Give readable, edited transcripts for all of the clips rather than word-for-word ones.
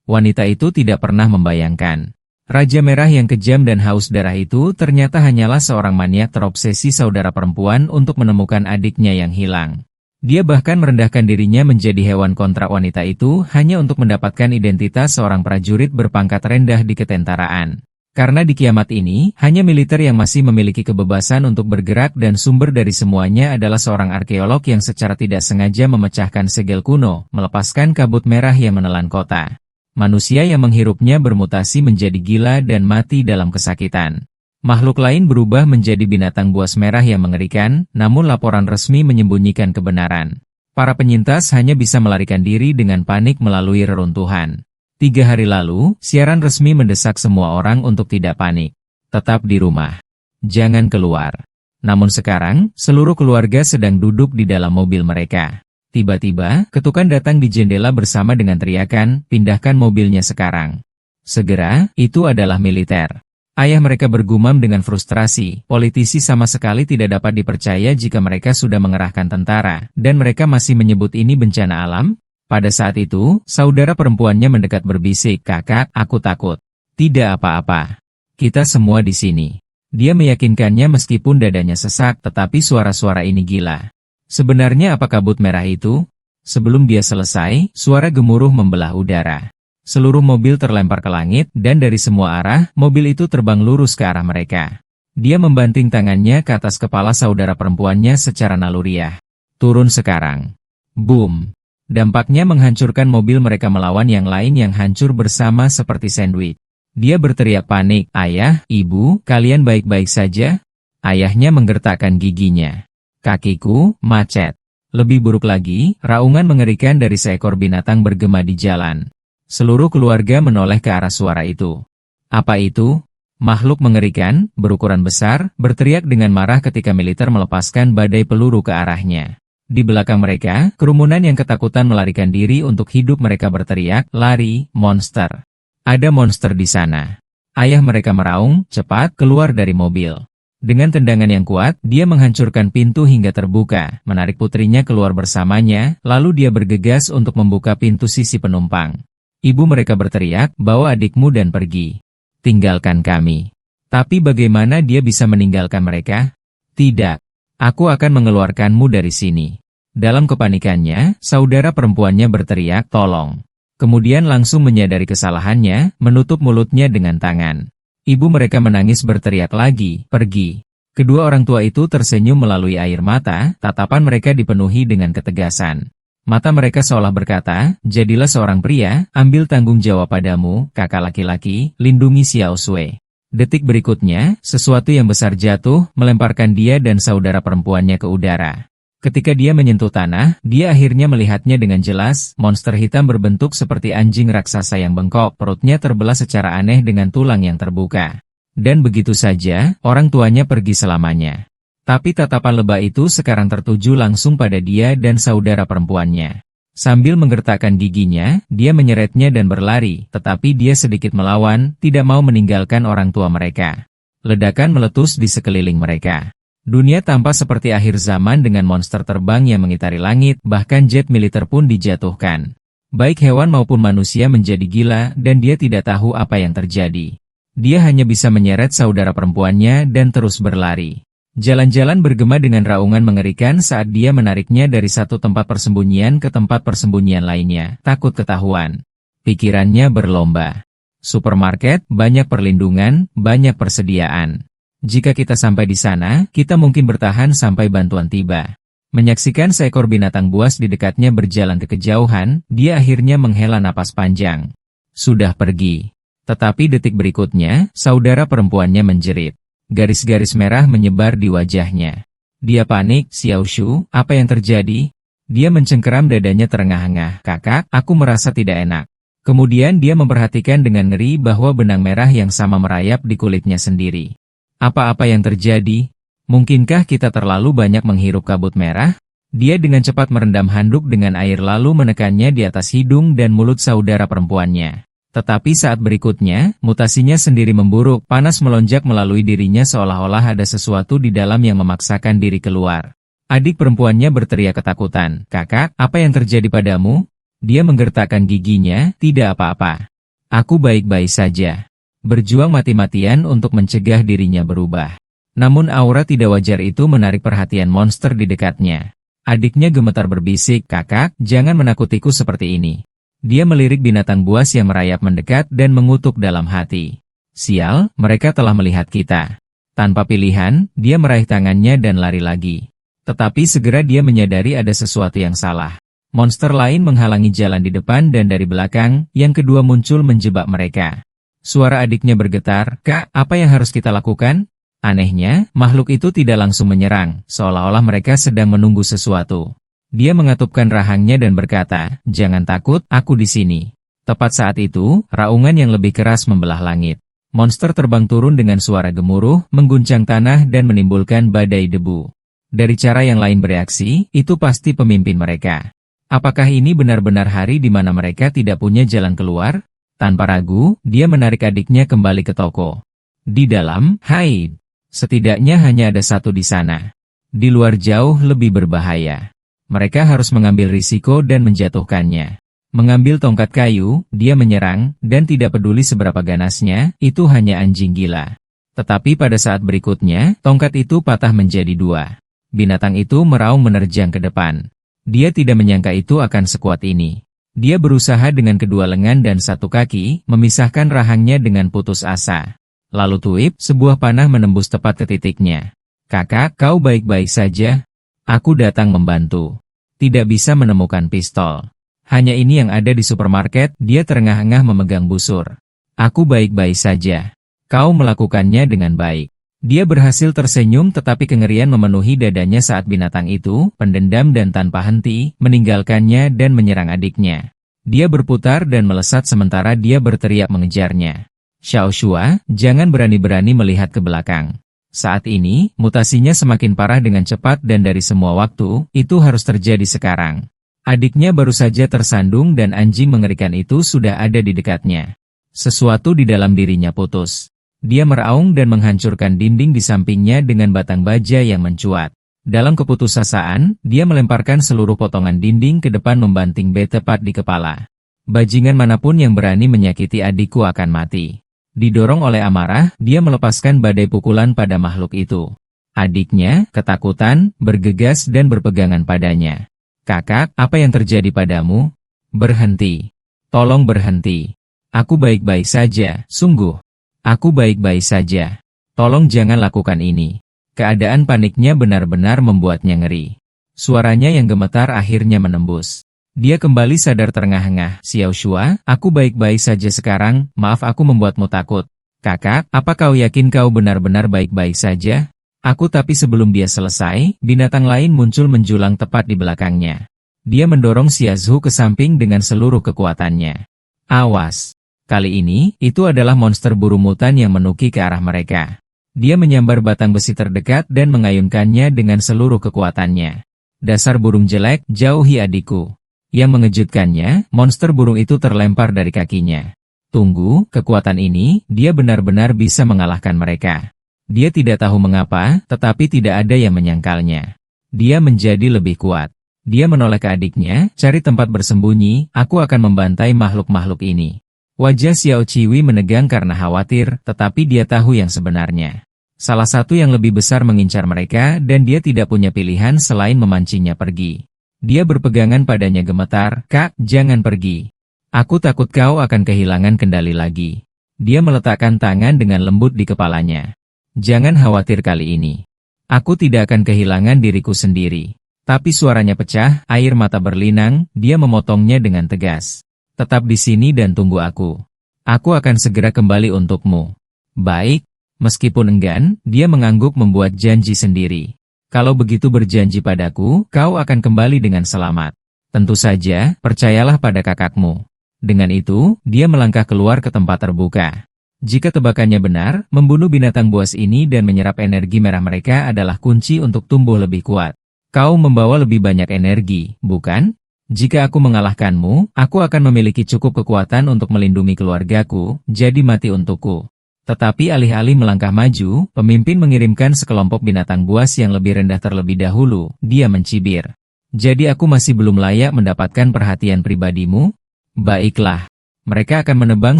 Wanita itu tidak pernah membayangkan. Raja Merah yang kejam dan haus darah itu ternyata hanyalah seorang maniak terobsesi saudara perempuan untuk menemukan adiknya yang hilang. Dia bahkan merendahkan dirinya menjadi hewan kontrak wanita itu hanya untuk mendapatkan identitas seorang prajurit berpangkat rendah di ketentaraan. Karena di kiamat ini, hanya militer yang masih memiliki kebebasan untuk bergerak dan sumber dari semuanya adalah seorang arkeolog yang secara tidak sengaja memecahkan segel kuno, melepaskan kabut merah yang menelan kota. Manusia yang menghirupnya bermutasi menjadi gila dan mati dalam kesakitan. Makhluk lain berubah menjadi binatang buas merah yang mengerikan, namun laporan resmi menyembunyikan kebenaran. Para penyintas hanya bisa melarikan diri dengan panik melalui reruntuhan. 3 hari lalu, siaran resmi mendesak semua orang untuk tidak panik. Tetap di rumah. Jangan keluar. Namun sekarang, seluruh keluarga sedang duduk di dalam mobil mereka. Tiba-tiba, ketukan datang di jendela bersama dengan teriakan, "Pindahkan mobilnya sekarang." Segera, itu adalah militer. Ayah mereka bergumam dengan frustrasi, politisi sama sekali tidak dapat dipercaya jika mereka sudah mengerahkan tentara, dan mereka masih menyebut ini bencana alam? Pada saat itu, saudara perempuannya mendekat berbisik, "Kakak, aku takut." "Tidak apa-apa. Kita semua di sini." Dia meyakinkannya meskipun dadanya sesak, tetapi suara-suara ini gila. Sebenarnya apa kabut merah itu? Sebelum dia selesai, suara gemuruh membelah udara. Seluruh mobil terlempar ke langit, dan dari semua arah, mobil itu terbang lurus ke arah mereka. Dia membanting tangannya ke atas kepala saudara perempuannya secara naluriah. "Turun sekarang." Boom! Dampaknya menghancurkan mobil mereka melawan yang lain yang hancur bersama seperti sandwich. Dia berteriak panik, "Ayah, Ibu, kalian baik-baik saja?" Ayahnya menggertakkan giginya. "Kakiku, macet." Lebih buruk lagi, raungan mengerikan dari seekor binatang bergema di jalan. Seluruh keluarga menoleh ke arah suara itu. Apa itu? Makhluk mengerikan, berukuran besar, berteriak dengan marah ketika militer melepaskan badai peluru ke arahnya. Di belakang mereka, kerumunan yang ketakutan melarikan diri untuk hidup mereka berteriak, "Lari, monster! Ada monster di sana!" Ayah mereka meraung, "Cepat, keluar dari mobil!" Dengan tendangan yang kuat, dia menghancurkan pintu hingga terbuka, menarik putrinya keluar bersamanya, lalu dia bergegas untuk membuka pintu sisi penumpang. Ibu mereka berteriak, "Bawa adikmu dan pergi. Tinggalkan kami." Tapi bagaimana dia bisa meninggalkan mereka? "Tidak. Aku akan mengeluarkanmu dari sini." Dalam kepanikannya, saudara perempuannya berteriak, "Tolong." Kemudian langsung menyadari kesalahannya, menutup mulutnya dengan tangan. Ibu mereka menangis berteriak lagi, "Pergi." Kedua orang tua itu tersenyum melalui air mata, tatapan mereka dipenuhi dengan ketegasan. Mata mereka seolah berkata, "Jadilah seorang pria, ambil tanggung jawab padamu, kakak laki-laki, lindungi Xiao Shui." Detik berikutnya, sesuatu yang besar jatuh, melemparkan dia dan saudara perempuannya ke udara. Ketika dia menyentuh tanah, dia akhirnya melihatnya dengan jelas, monster hitam berbentuk seperti anjing raksasa yang bengkok, perutnya terbelah secara aneh dengan tulang yang terbuka. Dan begitu saja, orang tuanya pergi selamanya. Tapi tatapan lebah itu sekarang tertuju langsung pada dia dan saudara perempuannya. Sambil menggertakkan giginya, dia menyeretnya dan berlari, tetapi dia sedikit melawan, tidak mau meninggalkan orang tua mereka. Ledakan meletus di sekeliling mereka. Dunia tampak seperti akhir zaman dengan monster terbang yang mengitari langit, bahkan jet militer pun dijatuhkan. Baik hewan maupun manusia menjadi gila dan dia tidak tahu apa yang terjadi. Dia hanya bisa menyeret saudara perempuannya dan terus berlari. Jalan-jalan bergema dengan raungan mengerikan saat dia menariknya dari satu tempat persembunyian ke tempat persembunyian lainnya, takut ketahuan. Pikirannya berlomba. Supermarket, banyak perlindungan, banyak persediaan. Jika kita sampai di sana, kita mungkin bertahan sampai bantuan tiba. Menyaksikan seekor binatang buas di dekatnya berjalan ke kejauhan, dia akhirnya menghela napas panjang. Sudah pergi. Tetapi detik berikutnya, saudara perempuannya menjerit. Garis-garis merah menyebar di wajahnya. Dia panik, "Xiao Shu, apa yang terjadi?" Dia mencengkeram dadanya terengah-engah. "Kakak, aku merasa tidak enak." Kemudian dia memperhatikan dengan ngeri bahwa benang merah yang sama merayap di kulitnya sendiri. Apa-apa yang terjadi? Mungkinkah kita terlalu banyak menghirup kabut merah? Dia dengan cepat merendam handuk dengan air lalu menekannya di atas hidung dan mulut saudara perempuannya. Tetapi saat berikutnya, mutasinya sendiri memburuk, panas melonjak melalui dirinya seolah-olah ada sesuatu di dalam yang memaksakan diri keluar. Adik perempuannya berteriak ketakutan, "Kakak, apa yang terjadi padamu?" Dia menggertakkan giginya, "Tidak apa-apa. Aku baik-baik saja. Berjuang mati-matian untuk mencegah dirinya berubah. Namun aura tidak wajar itu menarik perhatian monster di dekatnya. Adiknya gemetar berbisik, "Kakak, jangan menakutiku seperti ini." Dia melirik binatang buas yang merayap mendekat dan mengutuk dalam hati. "Sial, mereka telah melihat kita." Tanpa pilihan, dia meraih tangannya dan lari lagi. Tetapi segera dia menyadari ada sesuatu yang salah. Monster lain menghalangi jalan di depan dan dari belakang, yang kedua muncul menjebak mereka. Suara adiknya bergetar, "Kak, apa yang harus kita lakukan?" Anehnya, makhluk itu tidak langsung menyerang, seolah-olah mereka sedang menunggu sesuatu. Dia mengatupkan rahangnya dan berkata, "Jangan takut, aku di sini." Tepat saat itu, raungan yang lebih keras membelah langit. Monster terbang turun dengan suara gemuruh, mengguncang tanah dan menimbulkan badai debu. Dari cara yang lain bereaksi, itu pasti pemimpin mereka. Apakah ini benar-benar hari di mana mereka tidak punya jalan keluar? Tanpa ragu, dia menarik adiknya kembali ke toko. Di dalam, "Hai, setidaknya hanya ada satu di sana. Di luar jauh lebih berbahaya." Mereka harus mengambil risiko dan menjatuhkannya. Mengambil tongkat kayu, dia menyerang, dan tidak peduli seberapa ganasnya, itu hanya anjing gila. Tetapi pada saat berikutnya, tongkat itu patah menjadi dua. Binatang itu meraung menerjang ke depan. Dia tidak menyangka itu akan sekuat ini. Dia berusaha dengan kedua lengan dan satu kaki, memisahkan rahangnya dengan putus asa. Lalu tuip, sebuah panah menembus tepat ke titiknya. "Kakak, kau baik-baik saja?" "Aku datang membantu." Tidak bisa menemukan pistol. "Hanya ini yang ada di supermarket," dia terengah-engah memegang busur. "Aku baik-baik saja." "Kau melakukannya dengan baik." Dia berhasil tersenyum tetapi kengerian memenuhi dadanya saat binatang itu, pendendam dan tanpa henti, meninggalkannya dan menyerang adiknya. Dia berputar dan melesat sementara dia berteriak mengejarnya. "Xiao Shua, jangan berani-berani melihat ke belakang." Saat ini, mutasinya semakin parah dengan cepat dan dari semua waktu, itu harus terjadi sekarang. Adiknya baru saja tersandung dan anjing mengerikan itu sudah ada di dekatnya. Sesuatu di dalam dirinya putus. Dia meraung dan menghancurkan dinding di sampingnya dengan batang baja yang mencuat. Dalam keputusasaan, dia melemparkan seluruh potongan dinding ke depan membanting B tepat di kepala. Bajingan manapun yang berani menyakiti adikku akan mati. Didorong oleh amarah, dia melepaskan badai pukulan pada makhluk itu. Adiknya, ketakutan, bergegas dan berpegangan padanya. "Kakak, apa yang terjadi padamu?" "Berhenti. Tolong berhenti. Aku baik-baik saja, sungguh. Aku baik-baik saja. Tolong jangan lakukan ini." Keadaan paniknya benar-benar membuatnya ngeri. Suaranya yang gemetar akhirnya menembus. Dia kembali sadar terengah-engah. "Xiao Shua, aku baik-baik saja sekarang, maaf aku membuatmu takut." "Kakak, apa kau yakin kau benar-benar baik-baik saja?" "Aku." Tapi sebelum dia selesai, binatang lain muncul menjulang tepat di belakangnya. Dia mendorong Xiazhu ke samping dengan seluruh kekuatannya. "Awas." Kali ini, itu adalah monster burung mutan yang menuki ke arah mereka. Dia menyambar batang besi terdekat dan mengayunkannya dengan seluruh kekuatannya. "Dasar burung jelek, jauhi adikku." Yang mengejutkannya, monster burung itu terlempar dari kakinya. Tunggu, kekuatan ini, dia benar-benar bisa mengalahkan mereka. Dia tidak tahu mengapa, tetapi tidak ada yang menyangkalnya. Dia menjadi lebih kuat. Dia menoleh ke adiknya, "Cari tempat bersembunyi, aku akan membantai makhluk-makhluk ini." Wajah Xiao Ciwi menegang karena khawatir, tetapi dia tahu yang sebenarnya. Salah satu yang lebih besar mengincar mereka dan dia tidak punya pilihan selain memancingnya pergi. Dia berpegangan padanya gemetar, "Kak, jangan pergi. Aku takut kau akan kehilangan kendali lagi." Dia meletakkan tangan dengan lembut di kepalanya. "Jangan khawatir kali ini. Aku tidak akan kehilangan diriku sendiri." Tapi suaranya pecah, air mata berlinang, dia memotongnya dengan tegas. "Tetap di sini dan tunggu aku. Aku akan segera kembali untukmu." "Baik." Meskipun enggan, dia mengangguk membuat janji sendiri. "Kalau begitu berjanji padaku, kau akan kembali dengan selamat." "Tentu saja, percayalah pada kakakmu." Dengan itu, dia melangkah keluar ke tempat terbuka. Jika tebakannya benar, membunuh binatang buas ini dan menyerap energi merah mereka adalah kunci untuk tumbuh lebih kuat. "Kau membawa lebih banyak energi, bukan? Jika aku mengalahkanmu, aku akan memiliki cukup kekuatan untuk melindungi keluargaku, jadi mati untukku." Tetapi alih-alih melangkah maju, pemimpin mengirimkan sekelompok binatang buas yang lebih rendah terlebih dahulu. Dia mencibir. "Jadi aku masih belum layak mendapatkan perhatian pribadimu? Baiklah. Mereka akan menebang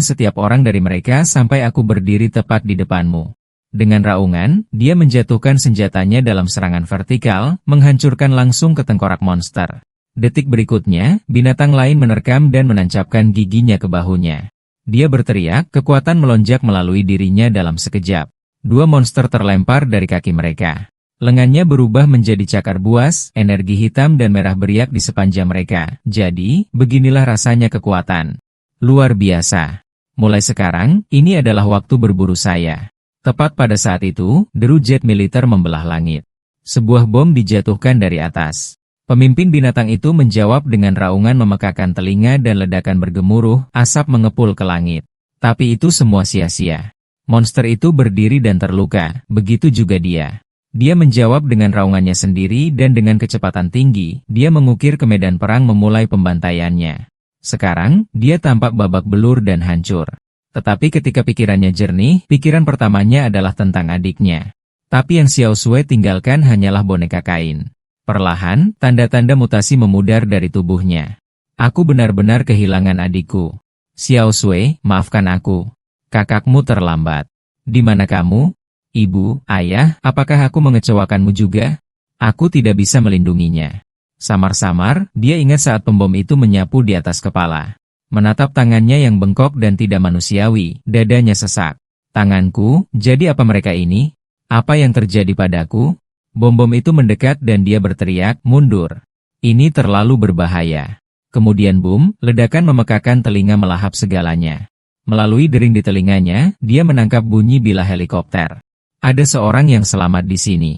setiap orang dari mereka sampai aku berdiri tepat di depanmu. Dengan raungan, dia menjatuhkan senjatanya dalam serangan vertikal, menghancurkan langsung ke tengkorak monster. Detik berikutnya, binatang lain menerkam dan menancapkan giginya ke bahunya. Dia berteriak, kekuatan melonjak melalui dirinya dalam sekejap. Dua monster terlempar dari kaki mereka. Lengannya berubah menjadi cakar buas, energi hitam dan merah beriak di sepanjang mereka. Jadi, beginilah rasanya kekuatan. Luar biasa. Mulai sekarang, ini adalah waktu berburu saya. Tepat pada saat itu, deru jet militer membelah langit. Sebuah bom dijatuhkan dari atas. Pemimpin binatang itu menjawab dengan raungan memekakan telinga dan ledakan bergemuruh, asap mengepul ke langit. Tapi itu semua sia-sia. Monster itu berdiri dan terluka, begitu juga dia. Dia menjawab dengan raungannya sendiri dan dengan kecepatan tinggi, dia mengukir ke medan perang memulai pembantaiannya. Sekarang, dia tampak babak belur dan hancur. Tetapi ketika pikirannya jernih, pikiran pertamanya adalah tentang adiknya. Tapi yang Xiao Sui tinggalkan hanyalah boneka kain. Perlahan, tanda-tanda mutasi memudar dari tubuhnya. Aku benar-benar kehilangan adikku. Xiao Sui, maafkan aku. Kakakmu terlambat. Di mana kamu? Ibu, ayah, apakah aku mengecewakanmu juga? Aku tidak bisa melindunginya. Samar-samar, dia ingat saat pembom itu menyapu di atas kepala. Menatap tangannya yang bengkok dan tidak manusiawi, dadanya sesak. Tanganku, jadi apa mereka ini? Apa yang terjadi padaku? Bom-bom itu mendekat dan dia berteriak, mundur. Ini terlalu berbahaya. Kemudian boom, ledakan memekakan telinga melahap segalanya. Melalui dering di telinganya, dia menangkap bunyi bilah helikopter. Ada seorang yang selamat di sini.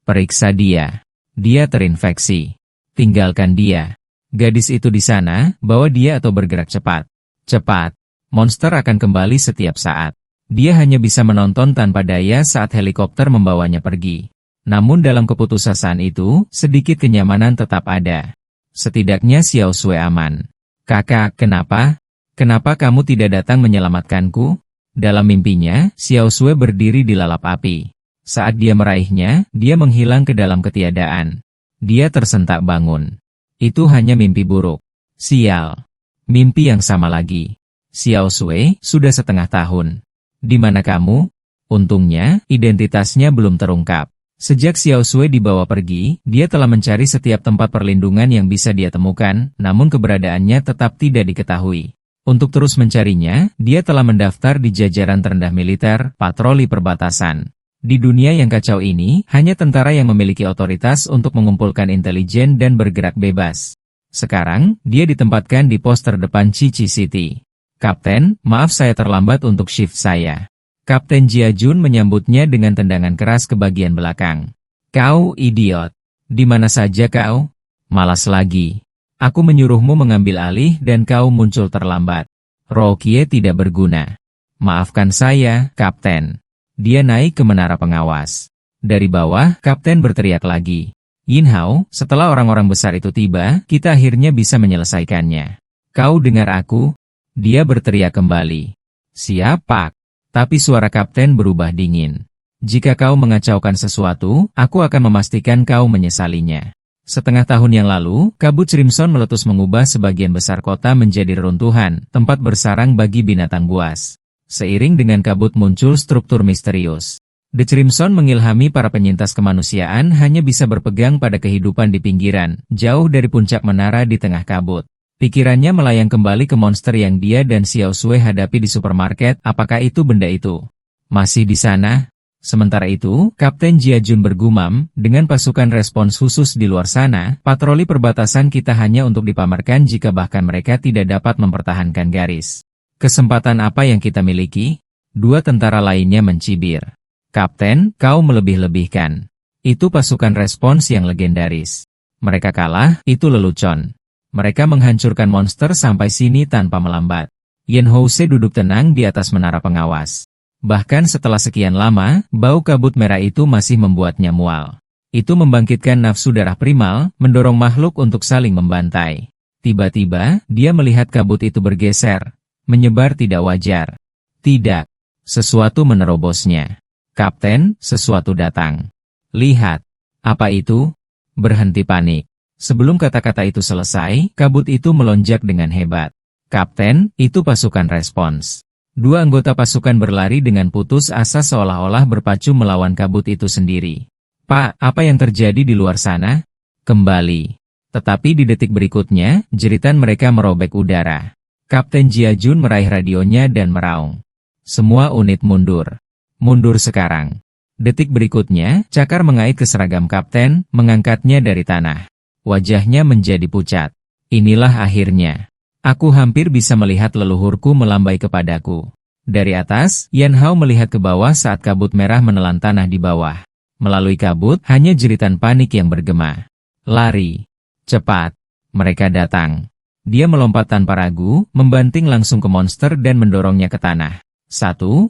Periksa dia. Dia terinfeksi. Tinggalkan dia. Gadis itu di sana, bawa dia atau bergerak cepat. Cepat. Monster akan kembali setiap saat. Dia hanya bisa menonton tanpa daya saat helikopter membawanya pergi. Namun dalam keputusasaan itu, sedikit kenyamanan tetap ada. Setidaknya Xiao Sui aman. Kakak, kenapa? Kenapa kamu tidak datang menyelamatkanku? Dalam mimpinya, Xiao Sui berdiri di lalap api. Saat dia meraihnya, dia menghilang ke dalam ketiadaan. Dia tersentak bangun. Itu hanya mimpi buruk. Sial. Mimpi yang sama lagi. Xiao Sui, sudah setengah tahun. Di mana kamu? Untungnya, identitasnya belum terungkap. Sejak Xiao Sui dibawa pergi, dia telah mencari setiap tempat perlindungan yang bisa dia temukan, namun keberadaannya tetap tidak diketahui. Untuk terus mencarinya, dia telah mendaftar di jajaran terendah militer, patroli perbatasan. Di dunia yang kacau ini, hanya tentara yang memiliki otoritas untuk mengumpulkan intelijen dan bergerak bebas. Sekarang, dia ditempatkan di pos terdepan Chichi City. Kapten, maaf saya terlambat untuk shift saya. Kapten Jia Jun menyambutnya dengan tendangan keras ke bagian belakang. Kau idiot. Di mana saja kau? Malas lagi. Aku menyuruhmu mengambil alih dan kau muncul terlambat. Rokie tidak berguna. Maafkan saya, Kapten. Dia naik ke menara pengawas. Dari bawah, Kapten berteriak lagi. Yin Hao, setelah orang-orang besar itu tiba, kita akhirnya bisa menyelesaikannya. Kau dengar aku? Dia berteriak kembali. Siapa? Tapi suara Kapten berubah dingin. Jika kau mengacaukan sesuatu, aku akan memastikan kau menyesalinya. Setengah tahun yang lalu, kabut Crimson meletus mengubah sebagian besar kota menjadi reruntuhan, tempat bersarang bagi binatang buas. Seiring dengan kabut muncul struktur misterius. The Crimson mengilhami para penyintas kemanusiaan hanya bisa berpegang pada kehidupan di pinggiran, jauh dari puncak menara di tengah kabut. Pikirannya melayang kembali ke monster yang dia dan Xiao Sui hadapi di supermarket, apakah itu benda itu? Masih di sana? Sementara itu, Kapten Jia Jun bergumam, dengan pasukan respons khusus di luar sana, patroli perbatasan kita hanya untuk dipamerkan jika bahkan mereka tidak dapat mempertahankan garis. Kesempatan apa yang kita miliki? Dua tentara lainnya mencibir. Kapten, kau melebih-lebihkan. Itu pasukan respons yang legendaris. Mereka kalah, itu lelucon. Mereka menghancurkan monster sampai sini tanpa melambat. Yen House duduk tenang di atas menara pengawas. Bahkan setelah sekian lama, bau kabut merah itu masih membuatnya mual. Itu membangkitkan nafsu darah primal, mendorong makhluk untuk saling membantai. Tiba-tiba, dia melihat kabut itu bergeser. Menyebar tidak wajar. Tidak. Sesuatu menerobosnya. Kapten, sesuatu datang. Lihat. Apa itu? Berhenti panik. Sebelum kata-kata itu selesai, kabut itu melonjak dengan hebat. Kapten, itu pasukan respons. Dua anggota pasukan berlari dengan putus asa seolah-olah berpacu melawan kabut itu sendiri. Pak, apa yang terjadi di luar sana? Kembali. Tetapi di detik berikutnya, jeritan mereka merobek udara. Kapten Jiajun meraih radionya dan meraung. Semua unit mundur. Mundur sekarang. Detik berikutnya, cakar mengait ke seragam kapten, mengangkatnya dari tanah. Wajahnya menjadi pucat. Inilah akhirnya. Aku hampir bisa melihat leluhurku melambai kepadaku. Dari atas, Yan Hao melihat ke bawah saat kabut merah menelan tanah di bawah. Melalui kabut, hanya jeritan panik yang bergema. Lari. Cepat. Mereka datang. Dia melompat tanpa ragu, membanting langsung ke monster dan mendorongnya ke tanah.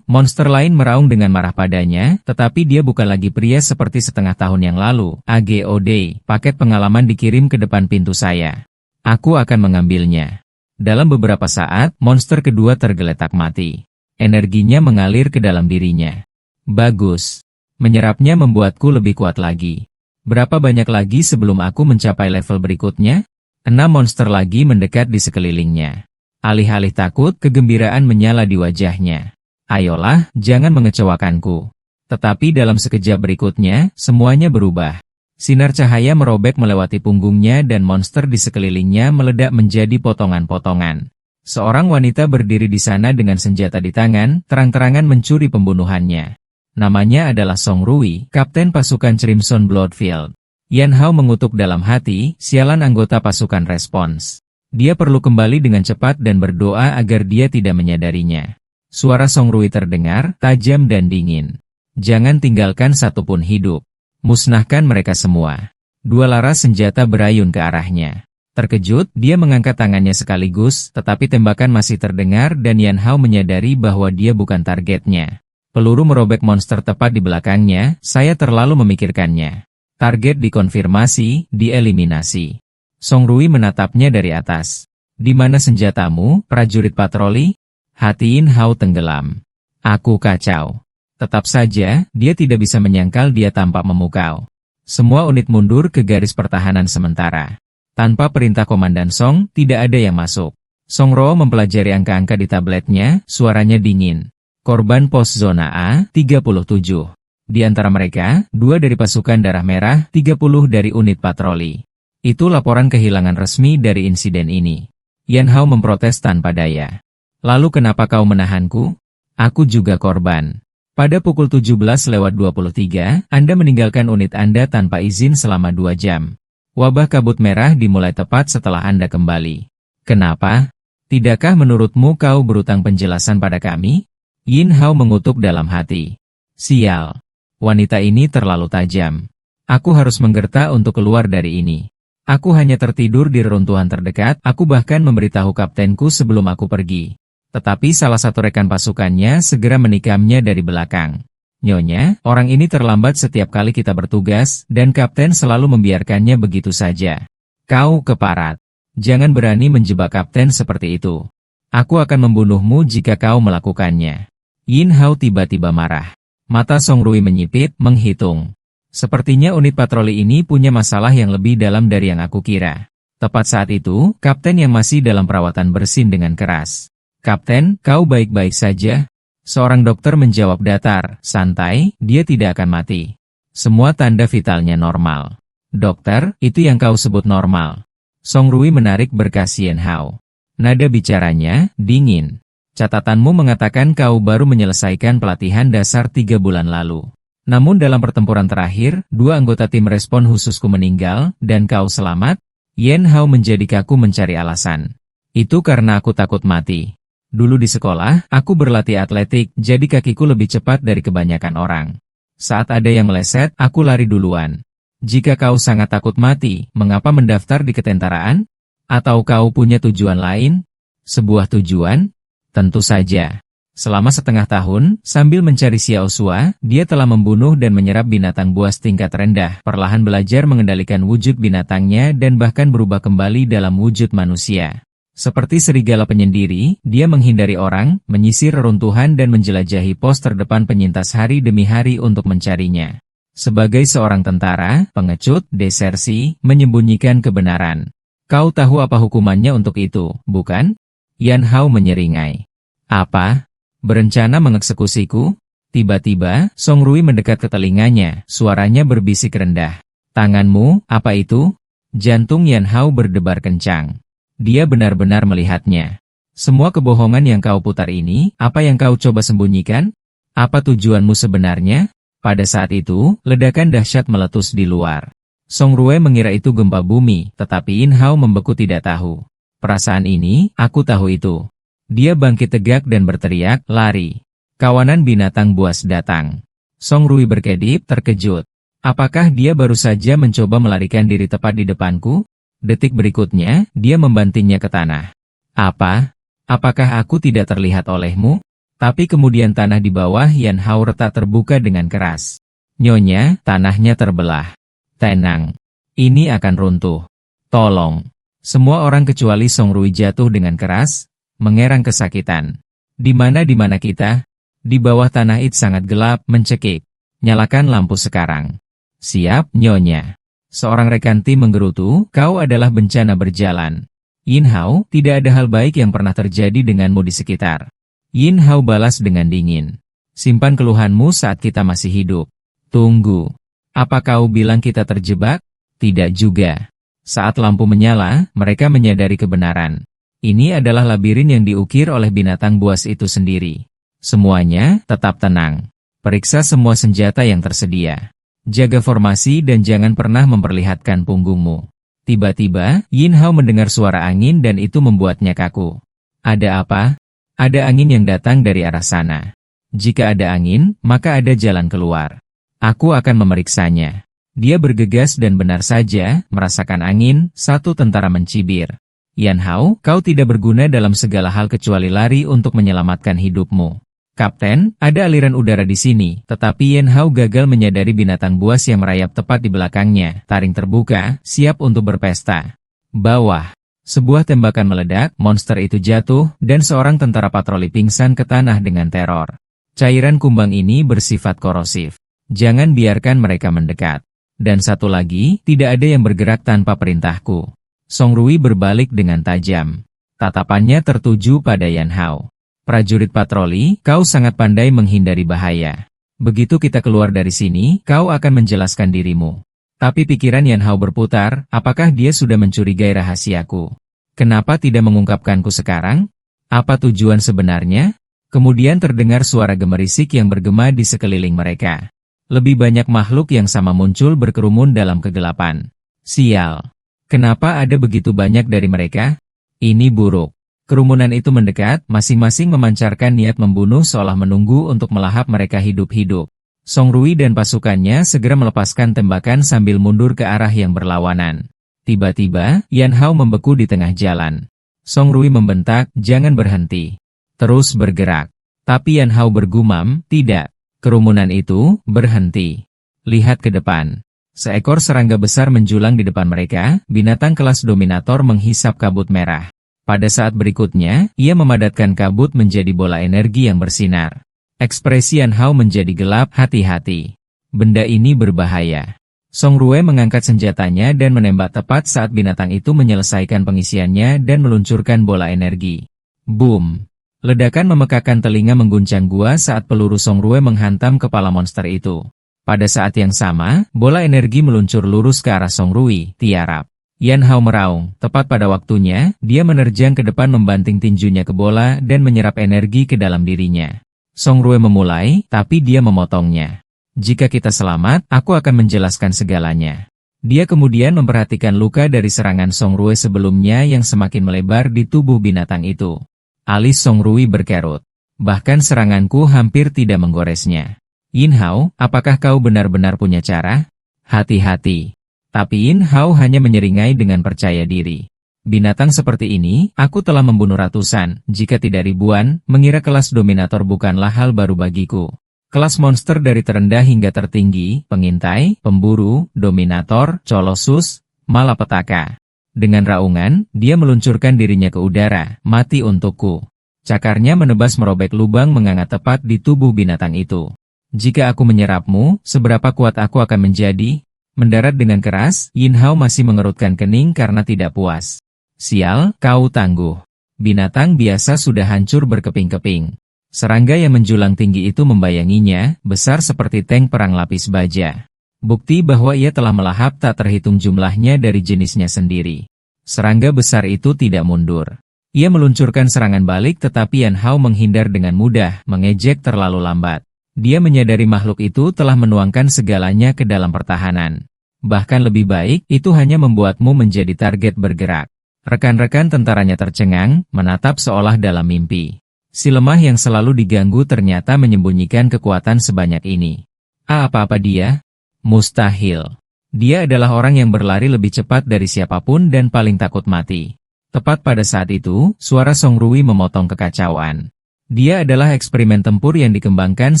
Monster lain meraung dengan marah padanya, tetapi dia bukan lagi pria seperti setengah tahun yang lalu. AGOD, paket pengalaman dikirim ke depan pintu saya. Aku akan mengambilnya. Dalam beberapa saat, monster kedua tergeletak mati. Energinya mengalir ke dalam dirinya. Bagus. Menyerapnya membuatku lebih kuat lagi. Berapa banyak lagi sebelum aku mencapai level berikutnya? 6 monster lagi mendekat di sekelilingnya. Alih-alih takut, kegembiraan menyala di wajahnya. Ayolah, jangan mengecewakanku. Tetapi dalam sekejap berikutnya, semuanya berubah. Sinar cahaya merobek melewati punggungnya dan monster di sekelilingnya meledak menjadi potongan-potongan. Seorang wanita berdiri di sana dengan senjata di tangan, terang-terangan mencuri pembunuhannya. Namanya adalah Song Rui, kapten pasukan Crimson Bloodfield. Yan Hao mengutuk dalam hati, sialan anggota pasukan respons. Dia perlu kembali dengan cepat dan berdoa agar dia tidak menyadarinya. Suara Song Rui terdengar, tajam dan dingin. Jangan tinggalkan satupun hidup. Musnahkan mereka semua. Dua laras senjata berayun ke arahnya. Terkejut, dia mengangkat tangannya sekaligus, tetapi tembakan masih terdengar dan Yan Hao menyadari bahwa dia bukan targetnya. Peluru merobek monster tepat di belakangnya, saya terlalu memikirkannya. Target dikonfirmasi, dieliminasi. Song Rui menatapnya dari atas. Di mana senjatamu, prajurit patroli? Hati Yan Hao tenggelam. Aku kacau. Tetap saja, dia tidak bisa menyangkal dia tampak memukau. Semua unit mundur ke garis pertahanan sementara. Tanpa perintah Komandan Song, tidak ada yang masuk. Song Ro mempelajari angka-angka di tabletnya, suaranya dingin. Korban pos zona A, 37. Di antara mereka, 2 dari pasukan darah merah, 30 dari unit patroli. Itu laporan kehilangan resmi dari insiden ini. Yan Hao memprotes tanpa daya. Lalu kenapa kau menahanku? Aku juga korban. Pada pukul 17:23, Anda meninggalkan unit Anda tanpa izin selama 2 jam. Wabah kabut merah dimulai tepat setelah Anda kembali. Kenapa? Tidakkah menurutmu kau berutang penjelasan pada kami? Yan Hao mengutuk dalam hati. Sial. Wanita ini terlalu tajam. Aku harus menggerta untuk keluar dari ini. Aku hanya tertidur di reruntuhan terdekat, aku bahkan memberitahu kaptenku sebelum aku pergi. Tetapi salah satu rekan pasukannya segera menikamnya dari belakang. Nyonya, orang ini terlambat setiap kali kita bertugas, dan kapten selalu membiarkannya begitu saja. Kau keparat. Jangan berani menjebak kapten seperti itu. Aku akan membunuhmu jika kau melakukannya. Yan Hao tiba-tiba marah. Mata Song Rui menyipit, menghitung. Sepertinya unit patroli ini punya masalah yang lebih dalam dari yang aku kira. Tepat saat itu, kapten yang masih dalam perawatan bersin dengan keras. Kapten, kau baik-baik saja? Seorang dokter menjawab datar, santai, dia tidak akan mati. Semua tanda vitalnya normal. Dokter, itu yang kau sebut normal. Song Rui menarik berkas Yan Hao. Nada bicaranya, dingin. Catatanmu mengatakan kau baru menyelesaikan pelatihan dasar 3 bulan lalu. Namun dalam pertempuran terakhir, 2 anggota tim respon khususku meninggal, dan kau selamat? Yan Hao menjadi kaku mencari alasan. Itu karena aku takut mati. Dulu di sekolah, aku berlatih atletik, jadi kakiku lebih cepat dari kebanyakan orang. Saat ada yang meleset, aku lari duluan. Jika kau sangat takut mati, mengapa mendaftar di ketentaraan? Atau kau punya tujuan lain? Sebuah tujuan? Tentu saja. Selama setengah tahun, sambil mencari Xiao Xua, dia telah membunuh dan menyerap binatang buas tingkat rendah, perlahan belajar mengendalikan wujud binatangnya dan bahkan berubah kembali dalam wujud manusia. Seperti serigala penyendiri, dia menghindari orang, menyisir reruntuhan dan menjelajahi pos terdepan penyintas hari demi hari untuk mencarinya. Sebagai seorang tentara, pengecut, desersi, menyembunyikan kebenaran. Kau tahu apa hukumannya untuk itu, bukan? Yan Hao menyeringai. Apa? Berencana mengeksekusiku? Tiba-tiba, Song Rui mendekat ke telinganya, suaranya berbisik rendah. Tanganmu, apa itu? Jantung Yan Hao berdebar kencang. Dia benar-benar melihatnya. Semua kebohongan yang kau putar ini, apa yang kau coba sembunyikan? Apa tujuanmu sebenarnya? Pada saat itu, ledakan dahsyat meletus di luar. Song Rui mengira itu gempa bumi, tetapi Yin Hao membeku tidak tahu. Perasaan ini, aku tahu itu. Dia bangkit tegak dan berteriak, lari. Kawanan binatang buas datang. Song Rui berkedip, terkejut. Apakah dia baru saja mencoba melarikan diri tepat di depanku? Detik berikutnya, dia membantingnya ke tanah. Apa? Apakah aku tidak terlihat olehmu? Tapi kemudian tanah di bawah Yan Hao retak terbuka dengan keras. Nyonya, tanahnya terbelah. Tenang. Ini akan runtuh. Tolong. Semua orang kecuali Song Rui jatuh dengan keras, mengerang kesakitan. Di mana kita? Di bawah tanah itu sangat gelap, mencekik. Nyalakan lampu sekarang. Siap, Nyonya. Seorang rekan tim menggerutu, kau adalah bencana berjalan. Yin Hao, tidak ada hal baik yang pernah terjadi denganmu di sekitar. Yin Hao balas dengan dingin. Simpan keluhanmu saat kita masih hidup. Tunggu. Apa kau bilang kita terjebak? Tidak juga. Saat lampu menyala, mereka menyadari kebenaran. Ini adalah labirin yang diukir oleh binatang buas itu sendiri. Semuanya, tetap tenang. Periksa semua senjata yang tersedia. Jaga formasi dan jangan pernah memperlihatkan punggungmu. Tiba-tiba, Yin Hao mendengar suara angin dan itu membuatnya kaku. Ada apa? Ada angin yang datang dari arah sana. Jika ada angin, maka ada jalan keluar. Aku akan memeriksanya. Dia bergegas dan benar saja, merasakan angin, satu tentara mencibir. Yan Hao, kau tidak berguna dalam segala hal kecuali lari untuk menyelamatkan hidupmu. Kapten, ada aliran udara di sini, tetapi Yan Hao gagal menyadari binatang buas yang merayap tepat di belakangnya, taring terbuka, siap untuk berpesta. Bawah. Sebuah tembakan meledak, monster itu jatuh, dan seorang tentara patroli pingsan ke tanah dengan teror. Cairan kumbang ini bersifat korosif. Jangan biarkan mereka mendekat. Dan satu lagi, tidak ada yang bergerak tanpa perintahku. Song Rui berbalik dengan tajam. Tatapannya tertuju pada Yan Hao. Prajurit patroli, kau sangat pandai menghindari bahaya. Begitu kita keluar dari sini, kau akan menjelaskan dirimu. Tapi pikiran Yan Hao berputar, apakah dia sudah mencurigai rahasiaku? Kenapa tidak mengungkapkanku sekarang? Apa tujuan sebenarnya? Kemudian terdengar suara gemerisik yang bergema di sekeliling mereka. Lebih banyak makhluk yang sama muncul berkerumun dalam kegelapan. Sial. Kenapa ada begitu banyak dari mereka? Ini buruk. Kerumunan itu mendekat, masing-masing memancarkan niat membunuh seolah menunggu untuk melahap mereka hidup-hidup. Song Rui dan pasukannya segera melepaskan tembakan sambil mundur ke arah yang berlawanan. Tiba-tiba, Yan Hao membeku di tengah jalan. Song Rui membentak, jangan berhenti. Terus bergerak. Tapi Yan Hao bergumam, tidak. Kerumunan itu, berhenti. Lihat ke depan. Seekor serangga besar menjulang di depan mereka, binatang kelas dominator menghisap kabut merah. Pada saat berikutnya, ia memadatkan kabut menjadi bola energi yang bersinar. Ekspresi Yan Hao menjadi gelap, hati-hati. Benda ini berbahaya. Song Rui mengangkat senjatanya dan menembak tepat saat binatang itu menyelesaikan pengisiannya dan meluncurkan bola energi. Boom! Ledakan memekakan telinga mengguncang gua saat peluru Song Rui menghantam kepala monster itu. Pada saat yang sama, bola energi meluncur lurus ke arah Song Rui, tiarap. Yan Hao meraung, tepat pada waktunya, dia menerjang ke depan membanting tinjunya ke bola dan menyerap energi ke dalam dirinya. Song Rui memulai, tapi dia memotongnya. Jika kita selamat, aku akan menjelaskan segalanya. Dia kemudian memperhatikan luka dari serangan Song Rui sebelumnya yang semakin melebar di tubuh binatang itu. Alis Song Rui berkerut. Bahkan seranganku hampir tidak menggoresnya. Yin Hao, apakah kau benar-benar punya cara? Hati-hati. Tapi Yin Hao hanya menyeringai dengan percaya diri. Binatang seperti ini, aku telah membunuh ratusan, jika tidak ribuan, mengira kelas dominator bukanlah hal baru bagiku. Kelas monster dari terendah hingga tertinggi, pengintai, pemburu, dominator, colosus, malapetaka. Dengan raungan, dia meluncurkan dirinya ke udara, mati untukku. Cakarnya menebas merobek lubang menganga tepat di tubuh binatang itu. Jika aku menyerapmu, seberapa kuat aku akan menjadi? Mendarat dengan keras, Yin Hao masih mengerutkan kening karena tidak puas. Sial, kau tangguh. Binatang biasa sudah hancur berkeping-keping. Serangga yang menjulang tinggi itu membayanginya, besar seperti tank perang lapis baja. Bukti bahwa ia telah melahap tak terhitung jumlahnya dari jenisnya sendiri. Serangga besar itu tidak mundur. Ia meluncurkan serangan balik tetapi Yan Hao menghindar dengan mudah, mengejek terlalu lambat. Dia menyadari makhluk itu telah menuangkan segalanya ke dalam pertahanan. Bahkan lebih baik, itu hanya membuatmu menjadi target bergerak. Rekan-rekan tentaranya tercengang, menatap seolah dalam mimpi. Si lemah yang selalu diganggu ternyata menyembunyikan kekuatan sebanyak ini. Apa-apa dia? Mustahil. Dia adalah orang yang berlari lebih cepat dari siapapun dan paling takut mati. Tepat pada saat itu, suara Song Rui memotong kekacauan. Dia adalah eksperimen tempur yang dikembangkan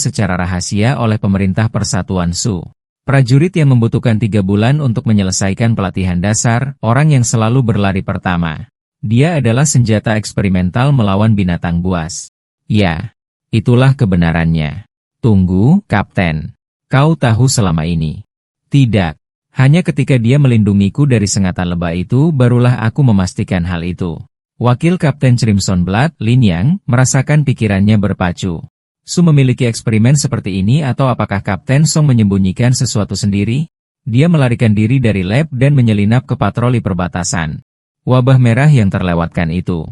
secara rahasia oleh pemerintah Persatuan Shu. Prajurit yang membutuhkan 3 bulan untuk menyelesaikan pelatihan dasar, orang yang selalu berlari pertama. Dia adalah senjata eksperimental melawan binatang buas. Ya, itulah kebenarannya. Tunggu, Kapten. Kau tahu selama ini? Tidak. Hanya ketika dia melindungiku dari sengatan lebah itu, barulah aku memastikan hal itu. Wakil Kapten Crimson Blood, Lin Yang, merasakan pikirannya berpacu. Su memiliki eksperimen seperti ini atau apakah Kapten Song menyembunyikan sesuatu sendiri? Dia melarikan diri dari lab dan menyelinap ke patroli perbatasan. Wabah merah yang terlewatkan itu.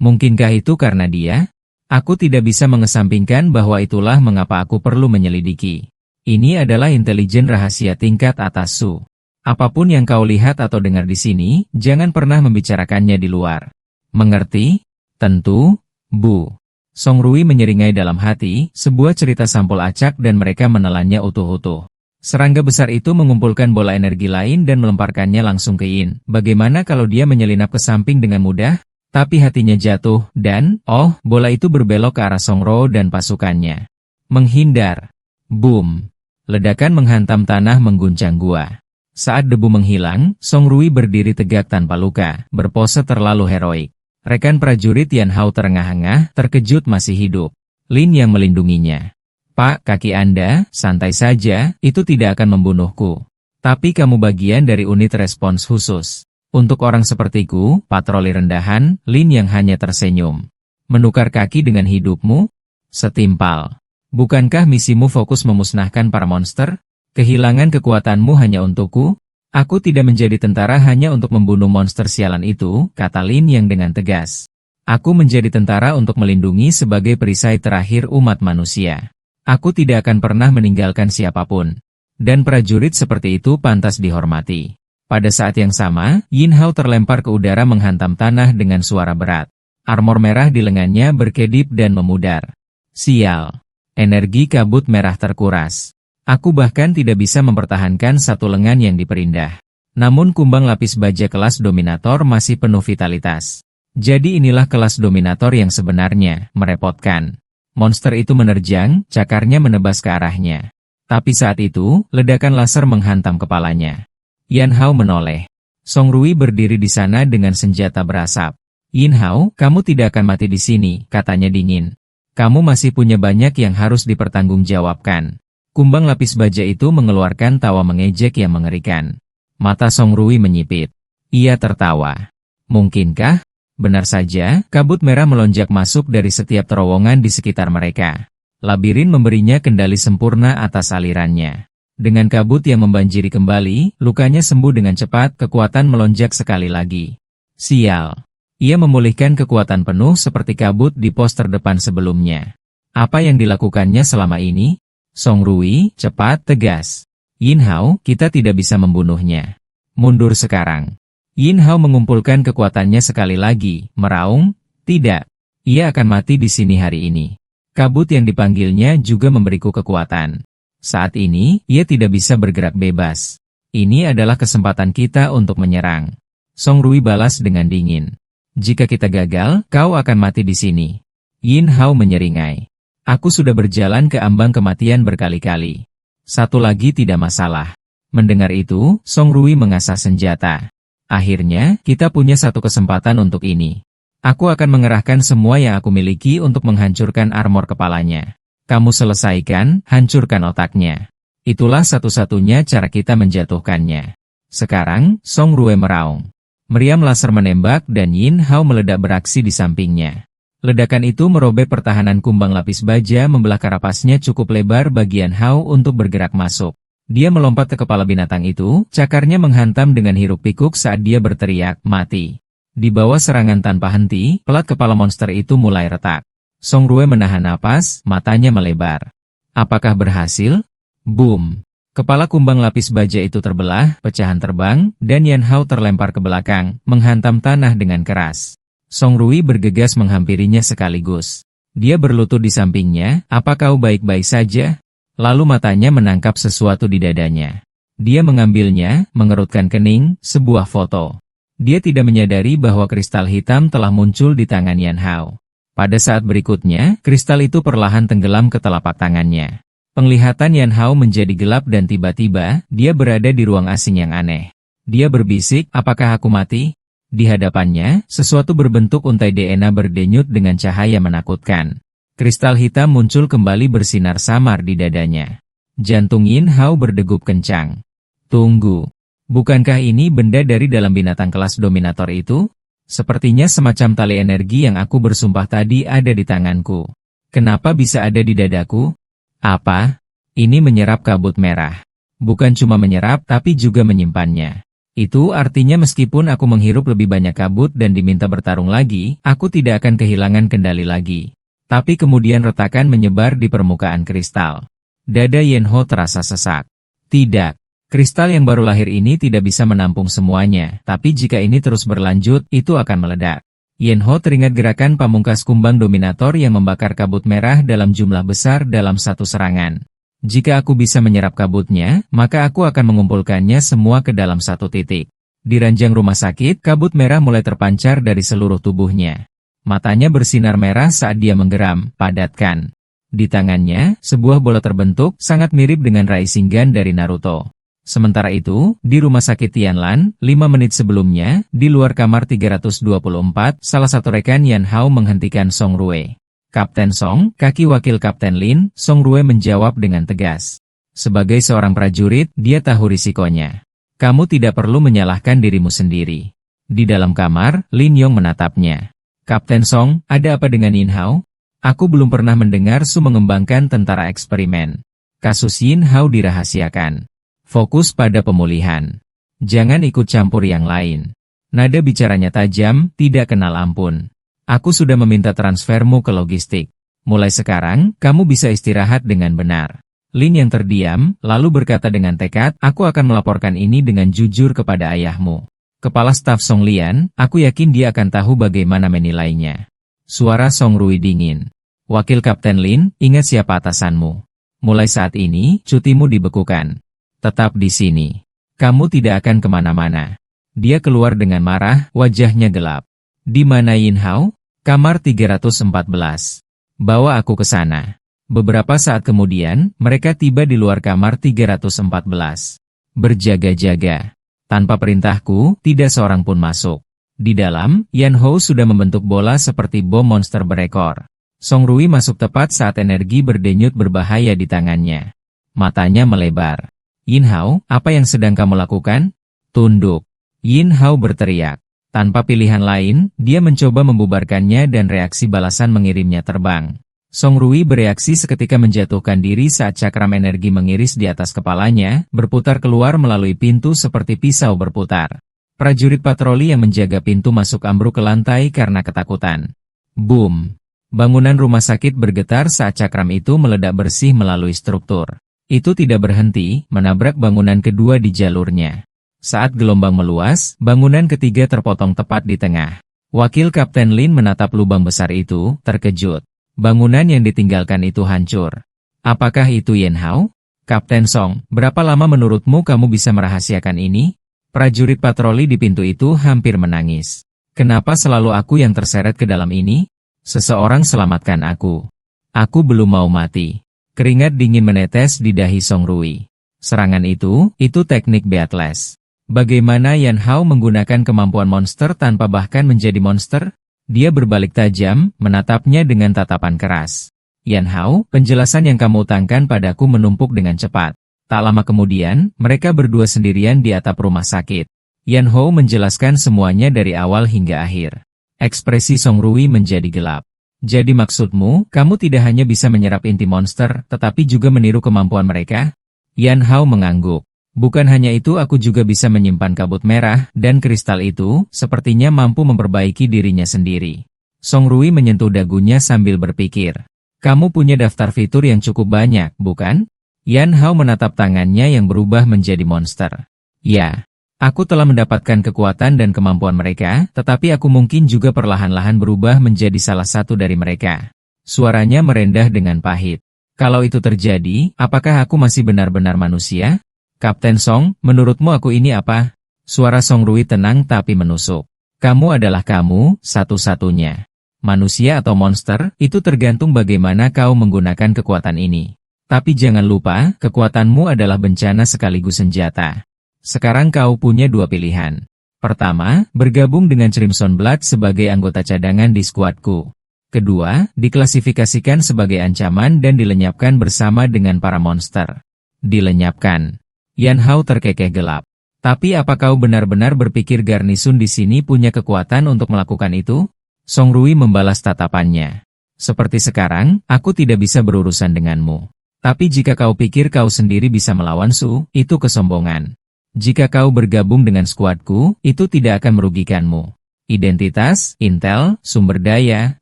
Mungkinkah itu karena dia? Aku tidak bisa mengesampingkan bahwa itulah mengapa aku perlu menyelidiki. Ini adalah intelijen rahasia tingkat atas Su. Apapun yang kau lihat atau dengar di sini, jangan pernah membicarakannya di luar. Mengerti? Tentu, Bu. Song Rui menyeringai dalam hati, sebuah cerita sampul acak dan mereka menelannya utuh-utuh. Serangga besar itu mengumpulkan bola energi lain dan melemparkannya langsung ke Yin. Bagaimana kalau dia menyelinap ke samping dengan mudah? Tapi hatinya jatuh, dan, bola itu berbelok ke arah Song Rou dan pasukannya. Menghindar. Boom. Ledakan menghantam tanah mengguncang gua. Saat debu menghilang, Song Rui berdiri tegak tanpa luka, berpose terlalu heroik. Rekan prajurit Yan Hao terengah-engah, terkejut masih hidup. Lin yang melindunginya. Pak, kaki Anda, santai saja, itu tidak akan membunuhku. Tapi kamu bagian dari unit respons khusus. Untuk orang sepertiku, patroli rendahan, Lin yang hanya tersenyum. Menukar kaki dengan hidupmu? Setimpal. Bukankah misimu fokus memusnahkan para monster? Kehilangan kekuatanmu hanya untukku? Aku tidak menjadi tentara hanya untuk membunuh monster sialan itu, kata Lin yang dengan tegas. Aku menjadi tentara untuk melindungi sebagai perisai terakhir umat manusia. Aku tidak akan pernah meninggalkan siapapun. Dan prajurit seperti itu pantas dihormati. Pada saat yang sama, Yin Hao terlempar ke udara menghantam tanah dengan suara berat. Armor merah di lengannya berkedip dan memudar. Sial. Energi kabut merah terkuras. Aku bahkan tidak bisa mempertahankan satu lengan yang diperindah. Namun kumbang lapis baja kelas dominator masih penuh vitalitas. Jadi inilah kelas dominator yang sebenarnya, merepotkan. Monster itu menerjang, cakarnya menebas ke arahnya. Tapi saat itu, ledakan laser menghantam kepalanya. Yan Hao menoleh. Song Rui berdiri di sana dengan senjata berasap. Yin Hao, kamu tidak akan mati di sini, katanya dingin. Kamu masih punya banyak yang harus dipertanggungjawabkan. Kumbang lapis baja itu mengeluarkan tawa mengejek yang mengerikan. Mata Song Rui menyipit. Ia tertawa. Mungkinkah? Benar saja, kabut merah melonjak masuk dari setiap terowongan di sekitar mereka. Labirin memberinya kendali sempurna atas alirannya. Dengan kabut yang membanjiri kembali, lukanya sembuh dengan cepat, kekuatan melonjak sekali lagi. Sial. Ia memulihkan kekuatan penuh seperti kabut di pos terdepan sebelumnya. Apa yang dilakukannya selama ini? Song Rui, cepat, tegas. Yin Hao, kita tidak bisa membunuhnya. Mundur sekarang. Yin Hao mengumpulkan kekuatannya sekali lagi, meraung, tidak. Ia akan mati di sini hari ini. Kabut yang dipanggilnya juga memberiku kekuatan. Saat ini, ia tidak bisa bergerak bebas. Ini adalah kesempatan kita untuk menyerang. Song Rui balas dengan dingin. Jika kita gagal, kau akan mati di sini. Yin Hao menyeringai. Aku sudah berjalan ke ambang kematian berkali-kali. Satu lagi tidak masalah. Mendengar itu, Song Rui mengasah senjata. Akhirnya, kita punya satu kesempatan untuk ini. Aku akan mengerahkan semua yang aku miliki untuk menghancurkan armor kepalanya. Kamu selesaikan, hancurkan otaknya. Itulah satu-satunya cara kita menjatuhkannya. Sekarang, Song Rui meraung. Meriam laser menembak dan Yin Hao meledak beraksi di sampingnya. Ledakan itu merobek pertahanan kumbang lapis baja, membelah karapasnya cukup lebar bagi Yan Hao untuk bergerak masuk. Dia melompat ke kepala binatang itu, cakarnya menghantam dengan hiruk-pikuk saat dia berteriak, "Mati!" Di bawah serangan tanpa henti, pelat kepala monster itu mulai retak. Song Rue menahan napas, matanya melebar. Apakah berhasil? Boom! Kepala kumbang lapis baja itu terbelah, pecahan terbang, dan Yan Hao terlempar ke belakang, menghantam tanah dengan keras. Song Rui bergegas menghampirinya sekaligus. Dia berlutut di sampingnya, "Apa kau baik-baik saja?" Lalu matanya menangkap sesuatu di dadanya. Dia mengambilnya, mengerutkan kening, sebuah foto. Dia tidak menyadari bahwa kristal hitam telah muncul di tangan Yan Hao. Pada saat berikutnya, kristal itu perlahan tenggelam ke telapak tangannya. Penglihatan Yan Hao menjadi gelap dan tiba-tiba, dia berada di ruang asing yang aneh. Dia berbisik, "Apakah aku mati?" Di hadapannya, sesuatu berbentuk untai DNA berdenyut dengan cahaya menakutkan. Kristal hitam muncul kembali bersinar samar di dadanya. Jantung Yin Hao berdegup kencang. "Tunggu. Bukankah ini benda dari dalam binatang kelas dominator itu? Sepertinya semacam tali energi yang aku bersumpah tadi ada di tanganku. Kenapa bisa ada di dadaku?" "Apa? Ini menyerap kabut merah. Bukan cuma menyerap tapi juga menyimpannya. Itu artinya meskipun aku menghirup lebih banyak kabut dan diminta bertarung lagi, aku tidak akan kehilangan kendali lagi." Tapi kemudian retakan menyebar di permukaan kristal. Dada Yan Hao terasa sesak. Tidak. Kristal yang baru lahir ini tidak bisa menampung semuanya, tapi jika ini terus berlanjut, itu akan meledak. Yan Hao teringat gerakan pamungkas kumbang dominator yang membakar kabut merah dalam jumlah besar dalam satu serangan. Jika aku bisa menyerap kabutnya, maka aku akan mengumpulkannya semua ke dalam satu titik. Di ranjang rumah sakit, kabut merah mulai terpancar dari seluruh tubuhnya. Matanya bersinar merah saat dia menggeram, "Padatkan." Di tangannya, sebuah bola terbentuk, sangat mirip dengan Rasengan dari Naruto. Sementara itu, di rumah sakit Tianlan, 5 menit sebelumnya, di luar kamar 324, salah satu rekan Yan Hao menghentikan Song Rue. "Kapten Song," kaki wakil Kapten Lin, Song Rue menjawab dengan tegas. Sebagai seorang prajurit, dia tahu risikonya. "Kamu tidak perlu menyalahkan dirimu sendiri." Di dalam kamar, Lin Yong menatapnya. "Kapten Song, ada apa dengan Yin Hao? Aku belum pernah mendengar Su mengembangkan tentara eksperimen. Kasus Yin Hao dirahasiakan. Fokus pada pemulihan. Jangan ikut campur yang lain." Nada bicaranya tajam, tidak kenal ampun. "Aku sudah meminta transfermu ke logistik. Mulai sekarang, kamu bisa istirahat dengan benar." Lin yang terdiam, lalu berkata dengan tekad, "Aku akan melaporkan ini dengan jujur kepada ayahmu." Kepala staf Song Lian, "Aku yakin dia akan tahu bagaimana menilainya." Suara Song Rui dingin. "Wakil Kapten Lin, ingat siapa atasanmu. Mulai saat ini, cutimu dibekukan. Tetap di sini. Kamu tidak akan kemana-mana." Dia keluar dengan marah, wajahnya gelap. "Di mana Yin Hao?" "Kamar 314. Bawa aku ke sana." Beberapa saat kemudian, mereka tiba di luar kamar 314. Berjaga-jaga. Tanpa perintahku, tidak seorang pun masuk. Di dalam, Yan Hao sudah membentuk bola seperti bom monster berekor. Song Rui masuk tepat saat energi berdenyut berbahaya di tangannya. Matanya melebar. "Yin Hao, apa yang sedang kamu lakukan?" "Tunduk." Yin Hao berteriak. Tanpa pilihan lain, dia mencoba membubarkannya dan reaksi balasan mengirimnya terbang. Song Rui bereaksi seketika menjatuhkan diri saat cakram energi mengiris di atas kepalanya, berputar keluar melalui pintu seperti pisau berputar. Prajurit patroli yang menjaga pintu masuk ambruk ke lantai karena ketakutan. Boom! Bangunan rumah sakit bergetar saat cakram itu meledak bersih melalui struktur. Itu tidak berhenti, menabrak bangunan kedua di jalurnya. Saat gelombang meluas, bangunan ketiga terpotong tepat di tengah. Wakil Kapten Lin menatap lubang besar itu, terkejut. Bangunan yang ditinggalkan itu hancur. "Apakah itu Yin Hao?" "Kapten Song, berapa lama menurutmu kamu bisa merahasiakan ini?" Prajurit patroli di pintu itu hampir menangis. "Kenapa selalu aku yang terseret ke dalam ini? Seseorang selamatkan aku. Aku belum mau mati." Keringat dingin menetes di dahi Song Rui. Serangan itu teknik Beatles. Bagaimana Yan Hao menggunakan kemampuan monster tanpa bahkan menjadi monster? Dia berbalik tajam, menatapnya dengan tatapan keras. "Yan Hao, penjelasan yang kamu utangkan padaku menumpuk dengan cepat." Tak lama kemudian, mereka berdua sendirian di atap rumah sakit. Yan Hou menjelaskan semuanya dari awal hingga akhir. Ekspresi Song Rui menjadi gelap. Jadi maksudmu, kamu tidak hanya bisa menyerap inti monster, tetapi juga meniru kemampuan mereka? Yan Hao mengangguk. Bukan hanya itu, aku juga bisa menyimpan kabut merah, dan kristal itu, sepertinya mampu memperbaiki dirinya sendiri. Song Rui menyentuh dagunya sambil berpikir. Kamu punya daftar fitur yang cukup banyak, bukan? Yan Hao menatap tangannya yang berubah menjadi monster. Ya. Aku telah mendapatkan kekuatan dan kemampuan mereka, tetapi aku mungkin juga perlahan-lahan berubah menjadi salah satu dari mereka. Suaranya merendah dengan pahit. Kalau itu terjadi, apakah aku masih benar-benar manusia? Kapten Song, menurutmu aku ini apa? Suara Song Rui tenang tapi menusuk. Kamu adalah kamu, satu-satunya. Manusia atau monster, itu tergantung bagaimana kau menggunakan kekuatan ini. Tapi jangan lupa, kekuatanmu adalah bencana sekaligus senjata. Sekarang kau punya dua pilihan. Pertama, bergabung dengan Crimson Blood sebagai anggota cadangan di skuadku. Kedua, diklasifikasikan sebagai ancaman dan dilenyapkan bersama dengan para monster. Dilenyapkan. Yan Hao terkekeh gelap. Tapi apa kau benar-benar berpikir garnisun di sini punya kekuatan untuk melakukan itu? Song Rui membalas tatapannya. Seperti sekarang, aku tidak bisa berurusan denganmu. Tapi jika kau pikir kau sendiri bisa melawan Su, itu kesombongan. Jika kau bergabung dengan skuadku, itu tidak akan merugikanmu. Identitas, intel, sumber daya,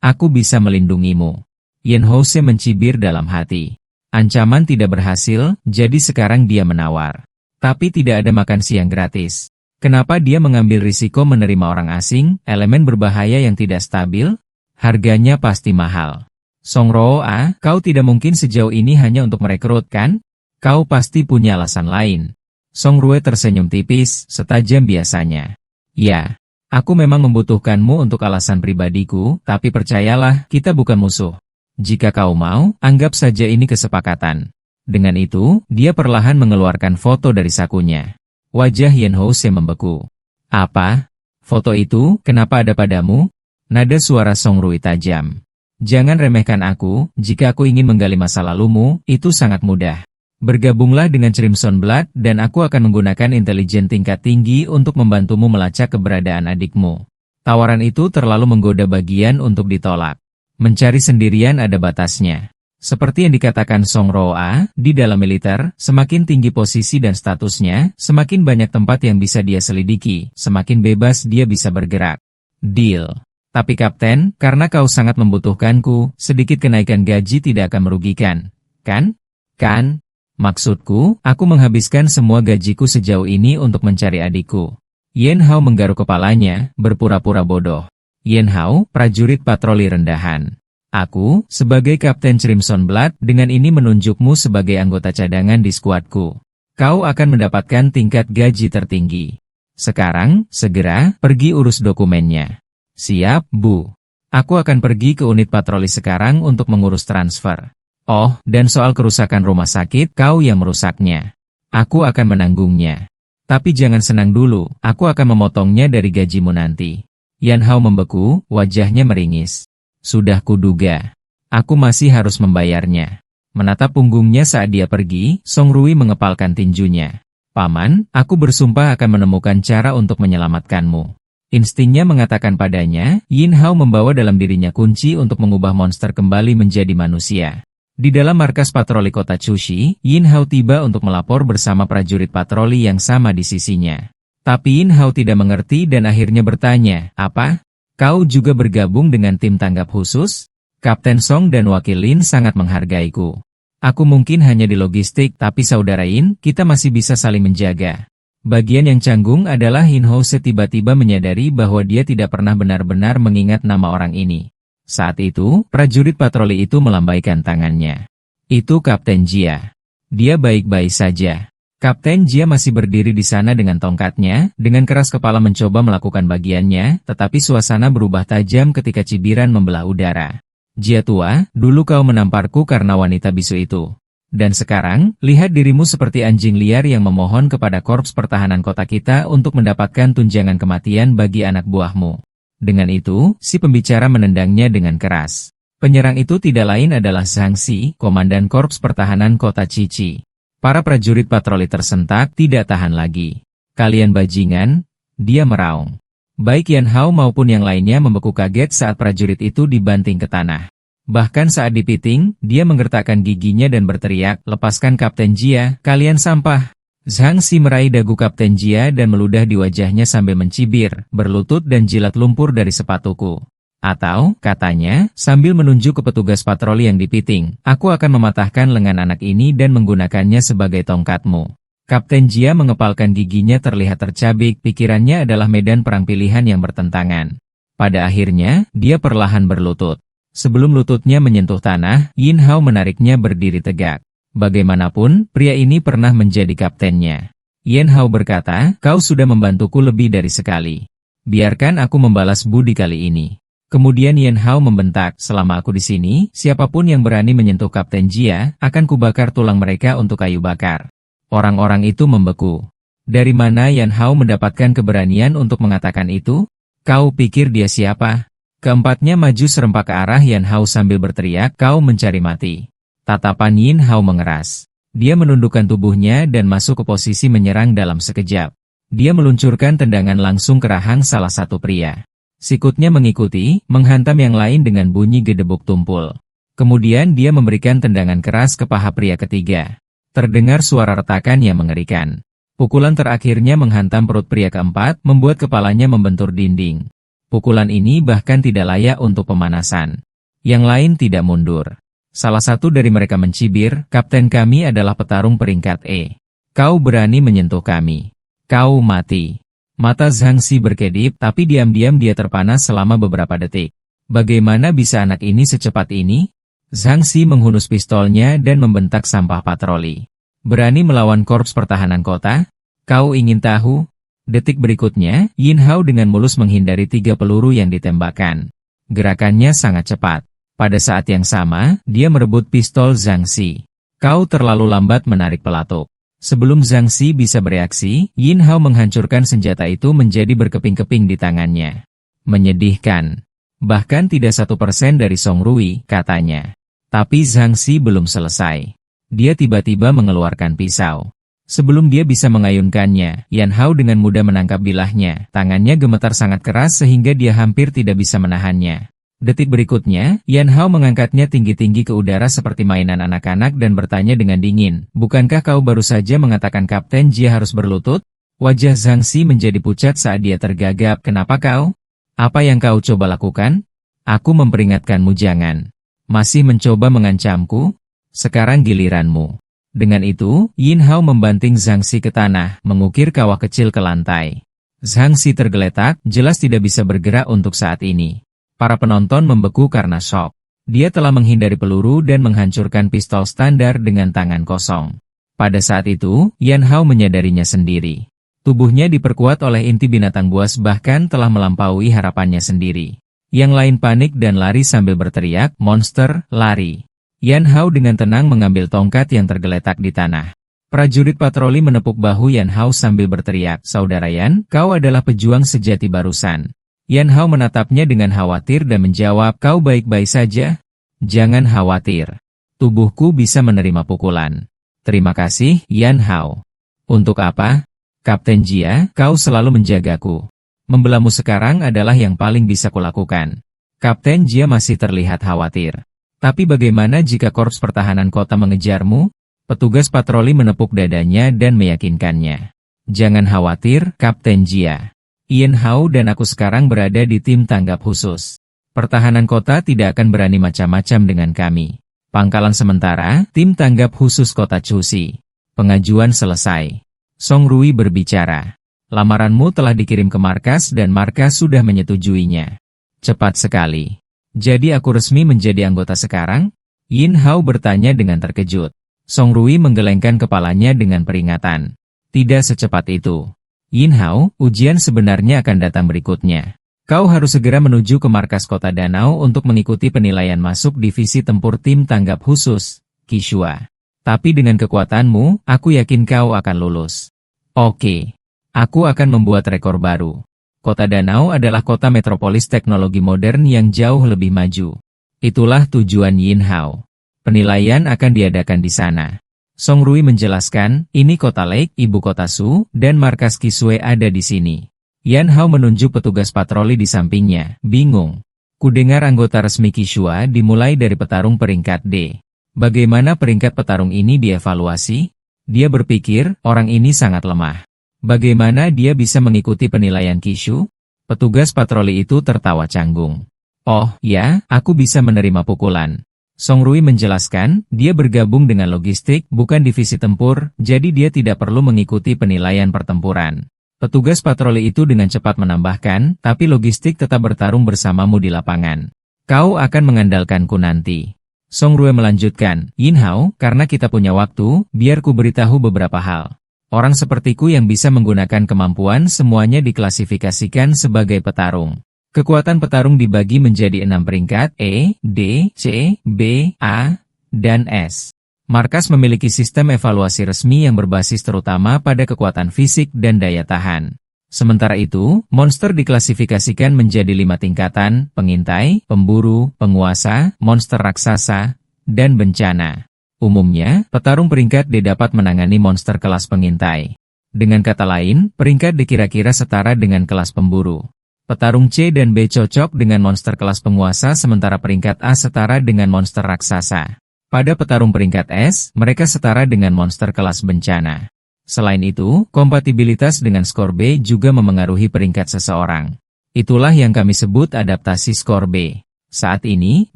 aku bisa melindungimu. Yen Hose mencibir dalam hati. Ancaman tidak berhasil, jadi sekarang dia menawar. Tapi tidak ada makan siang gratis. Kenapa dia mengambil risiko menerima orang asing, elemen berbahaya yang tidak stabil? Harganya pasti mahal. Song Roa, kau tidak mungkin sejauh ini hanya untuk merekrut, kan? Kau pasti punya alasan lain. Song Rui tersenyum tipis, setajam biasanya. Ya, aku memang membutuhkanmu untuk alasan pribadiku, tapi percayalah, kita bukan musuh. Jika kau mau, anggap saja ini kesepakatan. Dengan itu, dia perlahan mengeluarkan foto dari sakunya. Wajah Yan Hose membeku. Apa? Foto itu, kenapa ada padamu? Nada suara Song Rui tajam. Jangan remehkan aku, jika aku ingin menggali masa lalumu, itu sangat mudah. Bergabunglah dengan Crimson Blood dan aku akan menggunakan intelijen tingkat tinggi untuk membantumu melacak keberadaan adikmu. Tawaran itu terlalu menggoda bagian untuk ditolak. Mencari sendirian ada batasnya. Seperti yang dikatakan Song Roa, di dalam militer, semakin tinggi posisi dan statusnya, semakin banyak tempat yang bisa dia selidiki, semakin bebas dia bisa bergerak. Deal. Tapi Kapten, karena kau sangat membutuhkanku, sedikit kenaikan gaji tidak akan merugikan. Kan? Kan? Maksudku, aku menghabiskan semua gajiku sejauh ini untuk mencari adikku. Yan Hao menggaruk kepalanya, berpura-pura bodoh. Yan Hao, prajurit patroli rendahan. Aku, sebagai Kapten Crimson Blood, dengan ini menunjukmu sebagai anggota cadangan di skuadku. Kau akan mendapatkan tingkat gaji tertinggi. Sekarang, segera, pergi urus dokumennya. Siap, Bu. Aku akan pergi ke unit patroli sekarang untuk mengurus transfer. Oh, dan soal kerusakan rumah sakit, kau yang merusaknya. Aku akan menanggungnya. Tapi jangan senang dulu, aku akan memotongnya dari gajimu nanti. Yan Hao membeku, wajahnya meringis. Sudah kuduga. Aku masih harus membayarnya. Menatap punggungnya saat dia pergi, Song Rui mengepalkan tinjunya. Paman, aku bersumpah akan menemukan cara untuk menyelamatkanmu. Instingnya mengatakan padanya, Yin Hao membawa dalam dirinya kunci untuk mengubah monster kembali menjadi manusia. Di dalam markas patroli kota Chushi, Yin Hao tiba untuk melapor bersama prajurit patroli yang sama di sisinya. Tapi Yin Hao tidak mengerti dan akhirnya bertanya, apa? Kau juga bergabung dengan tim tanggap khusus? Kapten Song dan Wakil Lin sangat menghargaiku. Aku mungkin hanya di logistik, tapi saudara Yin, kita masih bisa saling menjaga. Bagian yang canggung adalah Yin Hao tiba-tiba menyadari bahwa dia tidak pernah benar-benar mengingat nama orang ini. Saat itu, prajurit patroli itu melambaikan tangannya. Itu Kapten Jia. Dia baik-baik saja. Kapten Jia masih berdiri di sana dengan tongkatnya, dengan keras kepala mencoba melakukan bagiannya, tetapi suasana berubah tajam ketika cibiran membelah udara. Jia tua, dulu kau menamparku karena wanita bisu itu. Dan sekarang, lihat dirimu seperti anjing liar yang memohon kepada korps pertahanan kota kita untuk mendapatkan tunjangan kematian bagi anak buahmu. Dengan itu, si pembicara menendangnya dengan keras. Penyerang itu tidak lain adalah Zhang Xi, komandan korps pertahanan kota Cici. Para prajurit patroli tersentak tidak tahan lagi. Kalian bajingan, Dia meraung. Baik Yan Hao maupun yang lainnya membeku kaget saat prajurit itu dibanting ke tanah. Bahkan saat dipiting, dia menggertakkan giginya dan berteriak, "Lepaskan Kapten Jia, kalian sampah!" Zhang Xi meraih dagu Kapten Jia dan meludah di wajahnya sambil mencibir, berlutut dan jilat lumpur dari sepatuku. Atau, katanya, sambil menunjuk ke petugas patroli yang dipiting, "Aku akan mematahkan lengan anak ini dan menggunakannya sebagai tongkatmu." Kapten Jia mengepalkan giginya terlihat tercabik, pikirannya adalah medan perang pilihan yang bertentangan. Pada akhirnya, dia perlahan berlutut. Sebelum lututnya menyentuh tanah, Yin Hao menariknya berdiri tegak. Bagaimanapun, pria ini pernah menjadi kaptennya. Yin Hao berkata, "Kau sudah membantuku lebih dari sekali. Biarkan aku membalas budi kali ini." Kemudian Yin Hao membentak, "Selama aku di sini, siapapun yang berani menyentuh Kapten Jia, akan kubakar tulang mereka untuk kayu bakar." Orang-orang itu membeku. Dari mana Yan Hao mendapatkan keberanian untuk mengatakan itu? Kau pikir dia siapa? Keempatnya maju serempak ke arah Yan Hao sambil berteriak, "Kau mencari mati." Tatapan Yin Hao mengeras. Dia menundukkan tubuhnya dan masuk ke posisi menyerang dalam sekejap. Dia meluncurkan tendangan langsung ke rahang salah satu pria. Sikutnya mengikuti, menghantam yang lain dengan bunyi gedebuk tumpul. Kemudian dia memberikan tendangan keras ke paha pria ketiga. Terdengar suara retakan yang mengerikan. Pukulan terakhirnya menghantam perut pria keempat, membuat kepalanya membentur dinding. Pukulan ini bahkan tidak layak untuk pemanasan. Yang lain tidak mundur. Salah satu dari mereka mencibir, "Kapten kami adalah petarung peringkat E. Kau berani menyentuh kami. Kau mati." Mata Zhang Xi berkedip, tapi diam-diam dia terpanas selama beberapa detik. Bagaimana bisa anak ini secepat ini? Zhang Xi menghunus pistolnya dan membentak sampah patroli. "Berani melawan korps pertahanan kota? Kau ingin tahu?" Detik berikutnya, Yin Hao dengan mulus menghindari 3 peluru yang ditembakkan. Gerakannya sangat cepat. Pada saat yang sama, dia merebut pistol Zhang Xi. "Kau terlalu lambat menarik pelatuk." Sebelum Zhang Xi bisa bereaksi, Yin Hao menghancurkan senjata itu menjadi berkeping-keping di tangannya. "Menyedihkan. Bahkan tidak 1% dari Song Rui," katanya. Tapi Zhang Xi belum selesai. Dia tiba-tiba mengeluarkan pisau. Sebelum dia bisa mengayunkannya, Yan Hao dengan mudah menangkap bilahnya. Tangannya gemetar sangat keras sehingga dia hampir tidak bisa menahannya. Detik berikutnya, Yan Hao mengangkatnya tinggi-tinggi ke udara seperti mainan anak-anak dan bertanya dengan dingin, "Bukankah kau baru saja mengatakan Kapten Jia harus berlutut?" Wajah Zhang Xi menjadi pucat saat dia tergagap. "Kenapa kau? Apa yang kau coba lakukan? Aku memperingatkanmu jangan. Masih mencoba mengancamku? Sekarang giliranmu." Dengan itu, Yin Hao membanting Zhang Xi ke tanah, mengukir kawah kecil ke lantai. Zhang Xi tergeletak, jelas tidak bisa bergerak untuk saat ini. Para penonton membeku karena syok. Dia telah menghindari peluru dan menghancurkan pistol standar dengan tangan kosong. Pada saat itu, Yan Hao menyadarinya sendiri. Tubuhnya diperkuat oleh inti binatang buas bahkan telah melampaui harapannya sendiri. Yang lain panik dan lari sambil berteriak, "Monster, lari!" Yan Hao dengan tenang mengambil tongkat yang tergeletak di tanah. Prajurit patroli menepuk bahu Yan Hao sambil berteriak, "Saudara Yan, kau adalah pejuang sejati barusan." Yan Hao menatapnya dengan khawatir dan menjawab, "Kau baik-baik saja? Jangan khawatir. Tubuhku bisa menerima pukulan." "Terima kasih, Yan Hao." "Untuk apa?" "Kapten Jia, kau selalu menjagaku. Membelamu sekarang adalah yang paling bisa kulakukan." Kapten Jia masih terlihat khawatir. "Tapi bagaimana jika korps pertahanan kota mengejarmu?" Petugas patroli menepuk dadanya dan meyakinkannya. "Jangan khawatir, Kapten Jia. Yin Hao dan aku sekarang berada di tim tanggap khusus. Pertahanan kota tidak akan berani macam-macam dengan kami. Pangkalan sementara, tim tanggap khusus kota Chuxi. Pengajuan selesai." Song Rui berbicara. "Lamaranmu telah dikirim ke markas dan markas sudah menyetujuinya." "Cepat sekali. Jadi aku resmi menjadi anggota sekarang?" Yin Hao bertanya dengan terkejut. Song Rui menggelengkan kepalanya dengan peringatan. "Tidak secepat itu. Yin Hao, ujian sebenarnya akan datang berikutnya. Kau harus segera menuju ke markas kota Danau untuk mengikuti penilaian masuk divisi tempur tim tanggap khusus, Qishua. Tapi dengan kekuatanmu, aku yakin kau akan lulus." "Oke. Aku akan membuat rekor baru." Kota Danau adalah kota metropolis teknologi modern yang jauh lebih maju. Itulah tujuan Yin Hao. Penilaian akan diadakan di sana. Song Rui menjelaskan, "Ini kota Lake, ibu kota Su, dan markas Qishue ada di sini. Yan Hao menunjuk petugas patroli di sampingnya, bingung. Kudengar anggota resmi Qishua dimulai dari petarung peringkat D. Bagaimana peringkat petarung ini dievaluasi? Dia berpikir, orang ini sangat lemah. Bagaimana dia bisa mengikuti penilaian Qishu? Petugas patroli itu tertawa canggung. Oh, ya, aku bisa menerima pukulan. Song Rui menjelaskan, dia bergabung dengan logistik, bukan divisi tempur, jadi dia tidak perlu mengikuti penilaian pertempuran. Petugas patroli itu dengan cepat menambahkan, tapi logistik tetap bertarung bersamamu di lapangan. Kau akan mengandalkanku nanti. Song Rui melanjutkan, Yin Hao, karena kita punya waktu, biar ku beritahu beberapa hal. Orang sepertiku yang bisa menggunakan kemampuan semuanya diklasifikasikan sebagai petarung. Kekuatan petarung dibagi menjadi 6 peringkat, E, D, C, B, A, dan S. Markas memiliki sistem evaluasi resmi yang berbasis terutama pada kekuatan fisik dan daya tahan. Sementara itu, monster diklasifikasikan menjadi 5 tingkatan, pengintai, pemburu, penguasa, monster raksasa, dan bencana. Umumnya, petarung peringkat D dapat menangani monster kelas pengintai. Dengan kata lain, peringkat D kira-kira setara dengan kelas pemburu. Petarung C dan B cocok dengan monster kelas penguasa sementara peringkat A setara dengan monster raksasa. Pada petarung peringkat S, mereka setara dengan monster kelas bencana. Selain itu, kompatibilitas dengan skor B juga memengaruhi peringkat seseorang. Itulah yang kami sebut adaptasi skor B. Saat ini,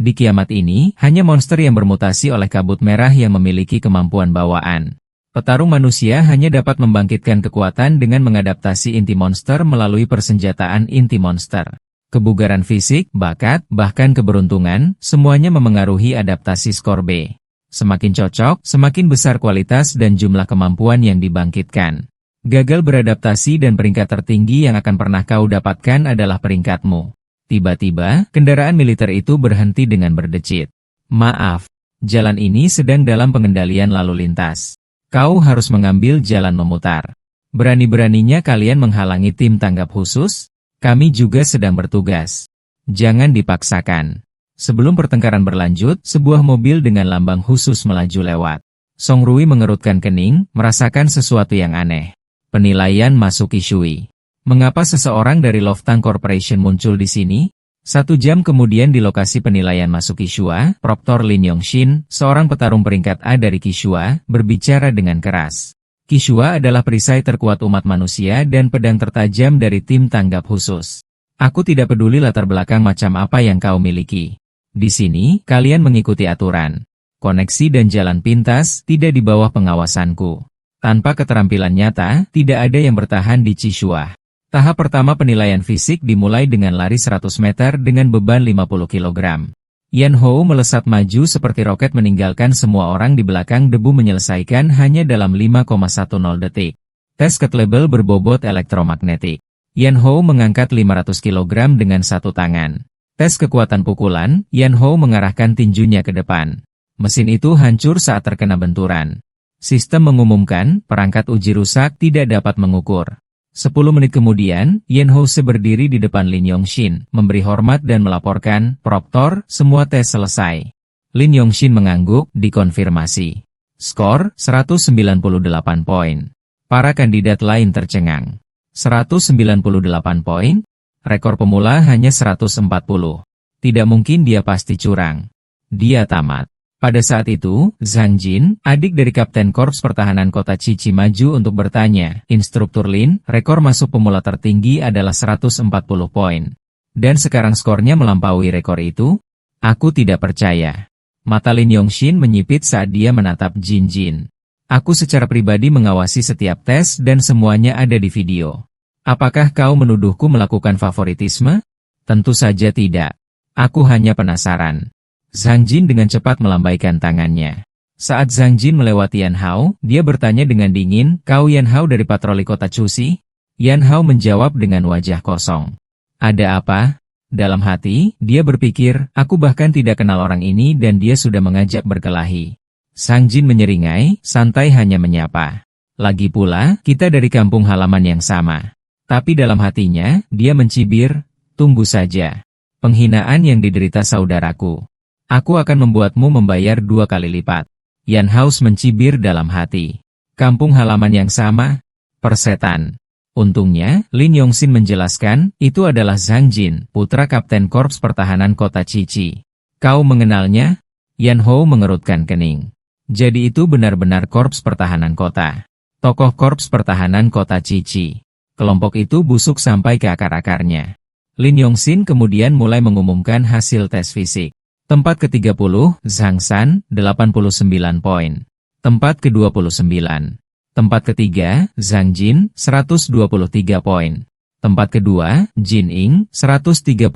di kiamat ini, hanya monster yang bermutasi oleh kabut merah yang memiliki kemampuan bawaan. Petarung manusia hanya dapat membangkitkan kekuatan dengan mengadaptasi inti monster melalui persenjataan inti monster. Kebugaran fisik, bakat, bahkan keberuntungan, semuanya memengaruhi adaptasi skor B. Semakin cocok, semakin besar kualitas dan jumlah kemampuan yang dibangkitkan. Gagal beradaptasi dan peringkat tertinggi yang akan pernah kau dapatkan adalah peringkatmu. Tiba-tiba, kendaraan militer itu berhenti dengan berdecit. Maaf, jalan ini sedang dalam pengendalian lalu lintas. Kau harus mengambil jalan memutar. Berani-beraninya kalian menghalangi tim tanggap khusus? Kami juga sedang bertugas. Jangan dipaksakan. Sebelum pertengkaran berlanjut, sebuah mobil dengan lambang khusus melaju lewat. Song Rui mengerutkan kening, merasakan sesuatu yang aneh. Penilaian masuk Qishui. Mengapa seseorang dari Loftang Corporation muncul di sini? 1 jam kemudian di lokasi penilaian masuk Qishua, Proktor Lin Yongshin, seorang petarung peringkat A dari Qishua, berbicara dengan keras. Qishua adalah perisai terkuat umat manusia dan pedang tertajam dari tim tanggap khusus. Aku tidak peduli latar belakang macam apa yang kau miliki. Di sini, kalian mengikuti aturan. Koneksi dan jalan pintas tidak di bawah pengawasanku. Tanpa keterampilan nyata, tidak ada yang bertahan di Qishua. Tahap pertama penilaian fisik dimulai dengan lari 100 meter dengan beban 50 kg. Yan Hao melesat maju seperti roket meninggalkan semua orang di belakang debu menyelesaikan hanya dalam 5,10 detik. Tes ketlebel berbobot elektromagnetik. Yan Hao mengangkat 500 kg dengan satu tangan. Tes kekuatan pukulan, Yan Hao mengarahkan tinjunya ke depan. Mesin itu hancur saat terkena benturan. Sistem mengumumkan, perangkat uji rusak tidak dapat mengukur. 10 menit kemudian, Yan Hao berdiri di depan Lin Yongshin, memberi hormat dan melaporkan, Proktor, semua tes selesai. Lin Yongshin mengangguk, dikonfirmasi. Skor, 198 poin. Para kandidat lain tercengang. 198 poin? Rekor pemula hanya 140. Tidak mungkin dia pasti curang. Dia tamat. Pada saat itu, Zhang Jin, adik dari Kapten Korps Pertahanan Kota Cici maju untuk bertanya, Instruktur Lin, rekor masuk pemula tertinggi adalah 140 poin. Dan sekarang skornya melampaui rekor itu? Aku tidak percaya. Mata Lin Yongshin menyipit saat dia menatap Jin Jin. Aku secara pribadi mengawasi setiap tes dan semuanya ada di video. Apakah kau menuduhku melakukan favoritisme? Tentu saja tidak. Aku hanya penasaran. Zhang Jin dengan cepat melambaikan tangannya. Saat Zhang Jin melewati Yan Hao, dia bertanya dengan dingin, kau Yan Hao dari patroli kota Chuxi? Yan Hao menjawab dengan wajah kosong. Ada apa? Dalam hati, dia berpikir, aku bahkan tidak kenal orang ini dan dia sudah mengajak berkelahi. Zhang Jin menyeringai, santai hanya menyapa. Lagi pula, kita dari kampung halaman yang sama. Tapi dalam hatinya, dia mencibir, tunggu saja. Penghinaan yang diderita saudaraku. Aku akan membuatmu membayar 2 kali lipat. Yan Hao mencibir dalam hati. Kampung halaman yang sama? Persetan. Untungnya, Lin Yongxin menjelaskan, itu adalah Zhang Jin, putra Kapten Korps Pertahanan Kota Cici. Kau mengenalnya? Yan Hou mengerutkan kening. Jadi itu benar-benar Korps Pertahanan Kota. Tokoh Korps Pertahanan Kota Cici. Kelompok itu busuk sampai ke akar-akarnya. Lin Yongxin kemudian mulai mengumumkan hasil tes fisik. Tempat ke-30, Zhang San, 89 poin. Tempat ke-29. Tempat ketiga, Zhang Jin, 123 poin. Tempat kedua, Jin Ying, 135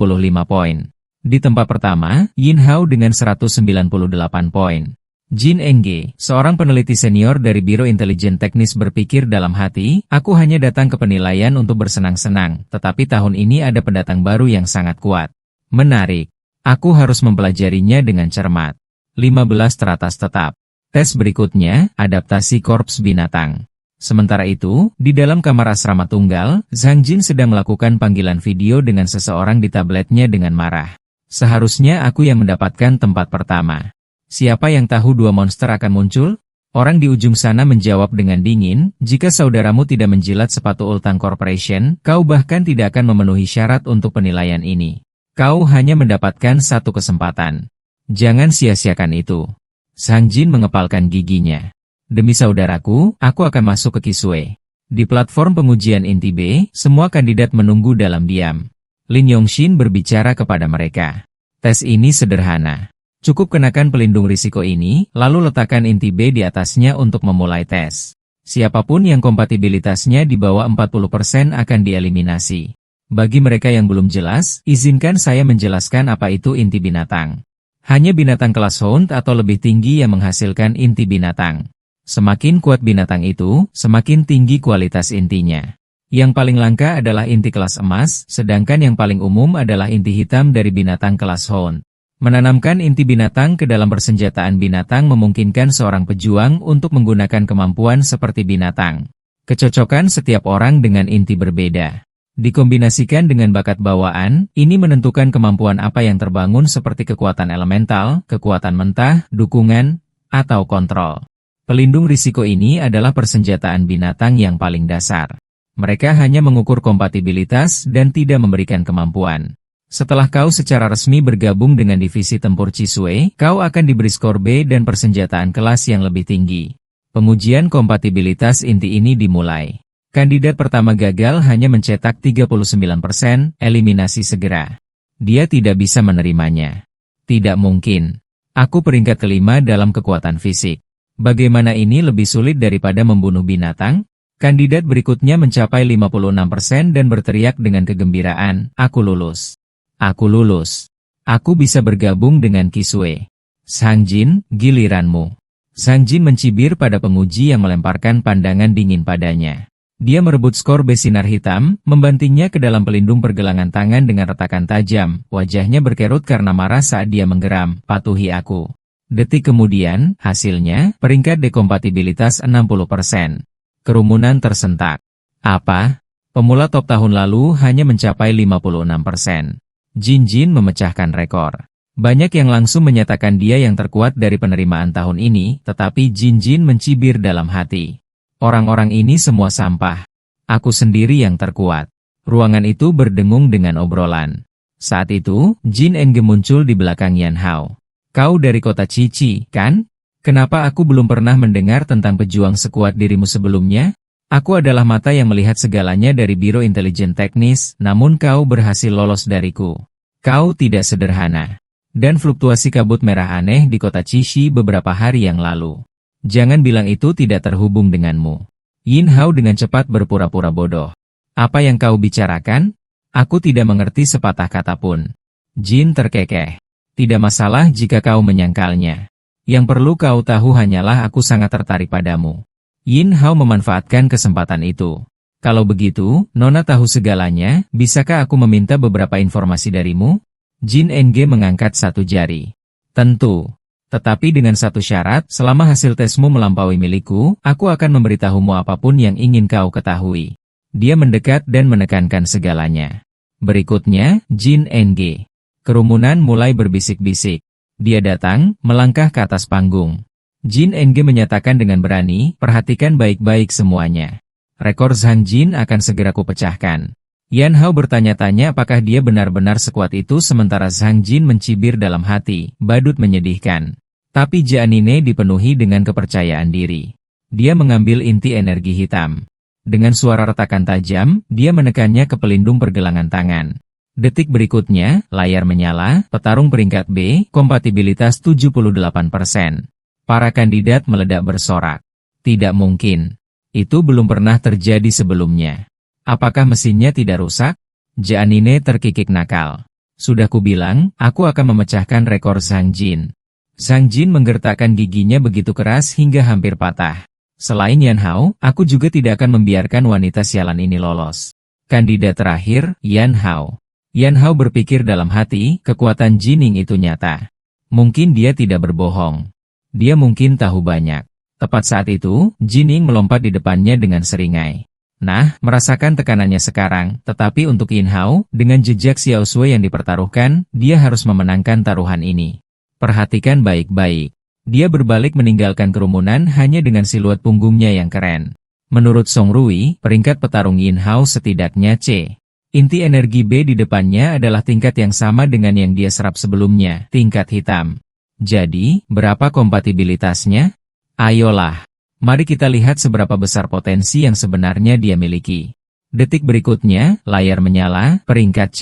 poin. Di tempat pertama, Yin Hao dengan 198 poin. Jin Engge, seorang peneliti senior dari Biro Intelijen Teknis berpikir dalam hati, aku hanya datang ke penilaian untuk bersenang-senang, tetapi tahun ini ada pendatang baru yang sangat kuat. Menarik. Aku harus mempelajarinya dengan cermat. 15 teratas tetap. Tes berikutnya, adaptasi korps binatang. Sementara itu, di dalam kamar asrama tunggal, Zhang Jin sedang melakukan panggilan video dengan seseorang di tabletnya dengan marah. Seharusnya aku yang mendapatkan tempat pertama. Siapa yang tahu dua monster akan muncul? Orang di ujung sana menjawab dengan dingin, jika saudaramu tidak menjilat sepatu Ultang Corporation, kau bahkan tidak akan memenuhi syarat untuk penilaian ini. Kau hanya mendapatkan satu kesempatan. Jangan sia-siakan itu. Zhang Jin mengepalkan giginya. Demi saudaraku, aku akan masuk ke Kisui. Di platform pengujian inti B, semua kandidat menunggu dalam diam. Lin Yongxin berbicara kepada mereka. Tes ini sederhana. Cukup kenakan pelindung risiko ini, lalu letakkan inti B di atasnya untuk memulai tes. Siapapun yang kompatibilitasnya di bawah 40% akan dieliminasi. Bagi mereka yang belum jelas, izinkan saya menjelaskan apa itu inti binatang. Hanya binatang kelas Hound atau lebih tinggi yang menghasilkan inti binatang. Semakin kuat binatang itu, semakin tinggi kualitas intinya. Yang paling langka adalah inti kelas emas, sedangkan yang paling umum adalah inti hitam dari binatang kelas Hound. Menanamkan inti binatang ke dalam persenjataan binatang memungkinkan seorang pejuang untuk menggunakan kemampuan seperti binatang. Kecocokan setiap orang dengan inti berbeda. Dikombinasikan dengan bakat bawaan, ini menentukan kemampuan apa yang terbangun seperti kekuatan elemental, kekuatan mentah, dukungan, atau kontrol. Pelindung risiko ini adalah persenjataan binatang yang paling dasar. Mereka hanya mengukur kompatibilitas dan tidak memberikan kemampuan. Setelah kau secara resmi bergabung dengan divisi tempur Cisue, kau akan diberi skor B dan persenjataan kelas yang lebih tinggi. Pengujian kompatibilitas inti ini dimulai. Kandidat pertama gagal hanya mencetak 39%, eliminasi segera. Dia tidak bisa menerimanya. Tidak mungkin. Aku peringkat kelima dalam kekuatan fisik. Bagaimana ini lebih sulit daripada membunuh binatang? Kandidat berikutnya mencapai 56% dan berteriak dengan kegembiraan, aku lulus. Aku lulus. Aku bisa bergabung dengan Kisue. Zhang Jin, giliranmu. Zhang Jin mencibir pada penguji yang melemparkan pandangan dingin padanya. Dia merebut skor B sinar hitam, membantingnya ke dalam pelindung pergelangan tangan dengan retakan tajam, wajahnya berkerut karena marah saat dia menggeram, patuhi aku. Detik kemudian, hasilnya, peringkat dekompatibilitas 60%. Kerumunan tersentak. Apa? Pemula top tahun lalu hanya mencapai 56%. Jin Jin memecahkan rekor. Banyak yang langsung menyatakan dia yang terkuat dari penerimaan tahun ini, tetapi Jin Jin mencibir dalam hati. Orang-orang ini semua sampah. Aku sendiri yang terkuat. Ruangan itu berdengung dengan obrolan. Saat itu, Jin Engge muncul di belakang Yan Hao. Kau dari kota Cici, kan? Kenapa aku belum pernah mendengar tentang pejuang sekuat dirimu sebelumnya? Aku adalah mata yang melihat segalanya dari Biro Intelijen Teknis, namun kau berhasil lolos dariku. Kau tidak sederhana. Dan fluktuasi kabut merah aneh di kota Cici beberapa hari yang lalu. Jangan bilang itu tidak terhubung denganmu. Yin Hao dengan cepat berpura-pura bodoh. Apa yang kau bicarakan? Aku tidak mengerti sepatah kata pun. Jin terkekeh. Tidak masalah jika kau menyangkalnya. Yang perlu kau tahu hanyalah aku sangat tertarik padamu. Yin Hao memanfaatkan kesempatan itu. Kalau begitu, Nona tahu segalanya, bisakah aku meminta beberapa informasi darimu? Jin Engge mengangkat satu jari. Tentu. Tetapi dengan satu syarat, selama hasil tesmu melampaui milikku, aku akan memberitahumu apapun yang ingin kau ketahui. Dia mendekat dan menekankan segalanya. Berikutnya, Jin Engge. Kerumunan mulai berbisik-bisik. Dia datang, melangkah ke atas panggung. Jin Engge menyatakan dengan berani, perhatikan baik-baik semuanya. rekor Zhang Jin akan segera kupecahkan. Yan Hao bertanya-tanya apakah dia benar-benar sekuat itu sementara Zhang Jin mencibir dalam hati, badut menyedihkan. Tapi Janine dipenuhi dengan kepercayaan diri. Dia mengambil inti energi hitam. Dengan suara retakan tajam, dia menekannya ke pelindung pergelangan tangan. Detik berikutnya, layar menyala, petarung peringkat B, kompatibilitas 78%. Para kandidat meledak bersorak. Tidak mungkin. Itu belum pernah terjadi sebelumnya. Apakah mesinnya tidak rusak? Janine terkikik nakal. Sudah kubilang, aku akan memecahkan rekor Zhang Jin. Zhang Jin menggertakkan giginya begitu keras hingga hampir patah. Selain Yan Hao, aku juga tidak akan membiarkan wanita sialan ini lolos. Kandidat terakhir, Yan Hao. Yan Hao berpikir dalam hati, kekuatan Jining itu nyata. Mungkin dia tidak berbohong. Dia mungkin tahu banyak. Tepat saat itu, Jining melompat di depannya dengan seringai. Nah, merasakan tekanannya sekarang, tetapi untuk Yin Hao, dengan jejak Xiao Sui yang dipertaruhkan, dia harus memenangkan taruhan ini. Perhatikan baik-baik. Dia berbalik meninggalkan kerumunan hanya dengan siluet punggungnya yang keren. Menurut Song Rui, peringkat petarung Yin Hao setidaknya C. Inti energi B di depannya adalah tingkat yang sama dengan yang dia serap sebelumnya, tingkat hitam. Jadi, berapa kompatibilitasnya? Ayolah. Mari kita lihat seberapa besar potensi yang sebenarnya dia miliki. Detik berikutnya, layar menyala, peringkat C.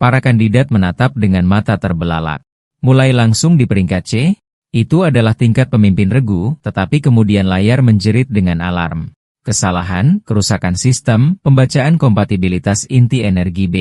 Para kandidat menatap dengan mata terbelalak. Mulai langsung di peringkat C, itu adalah tingkat pemimpin regu, tetapi kemudian layar menjerit dengan alarm. Kesalahan, kerusakan sistem, pembacaan kompatibilitas inti energi B.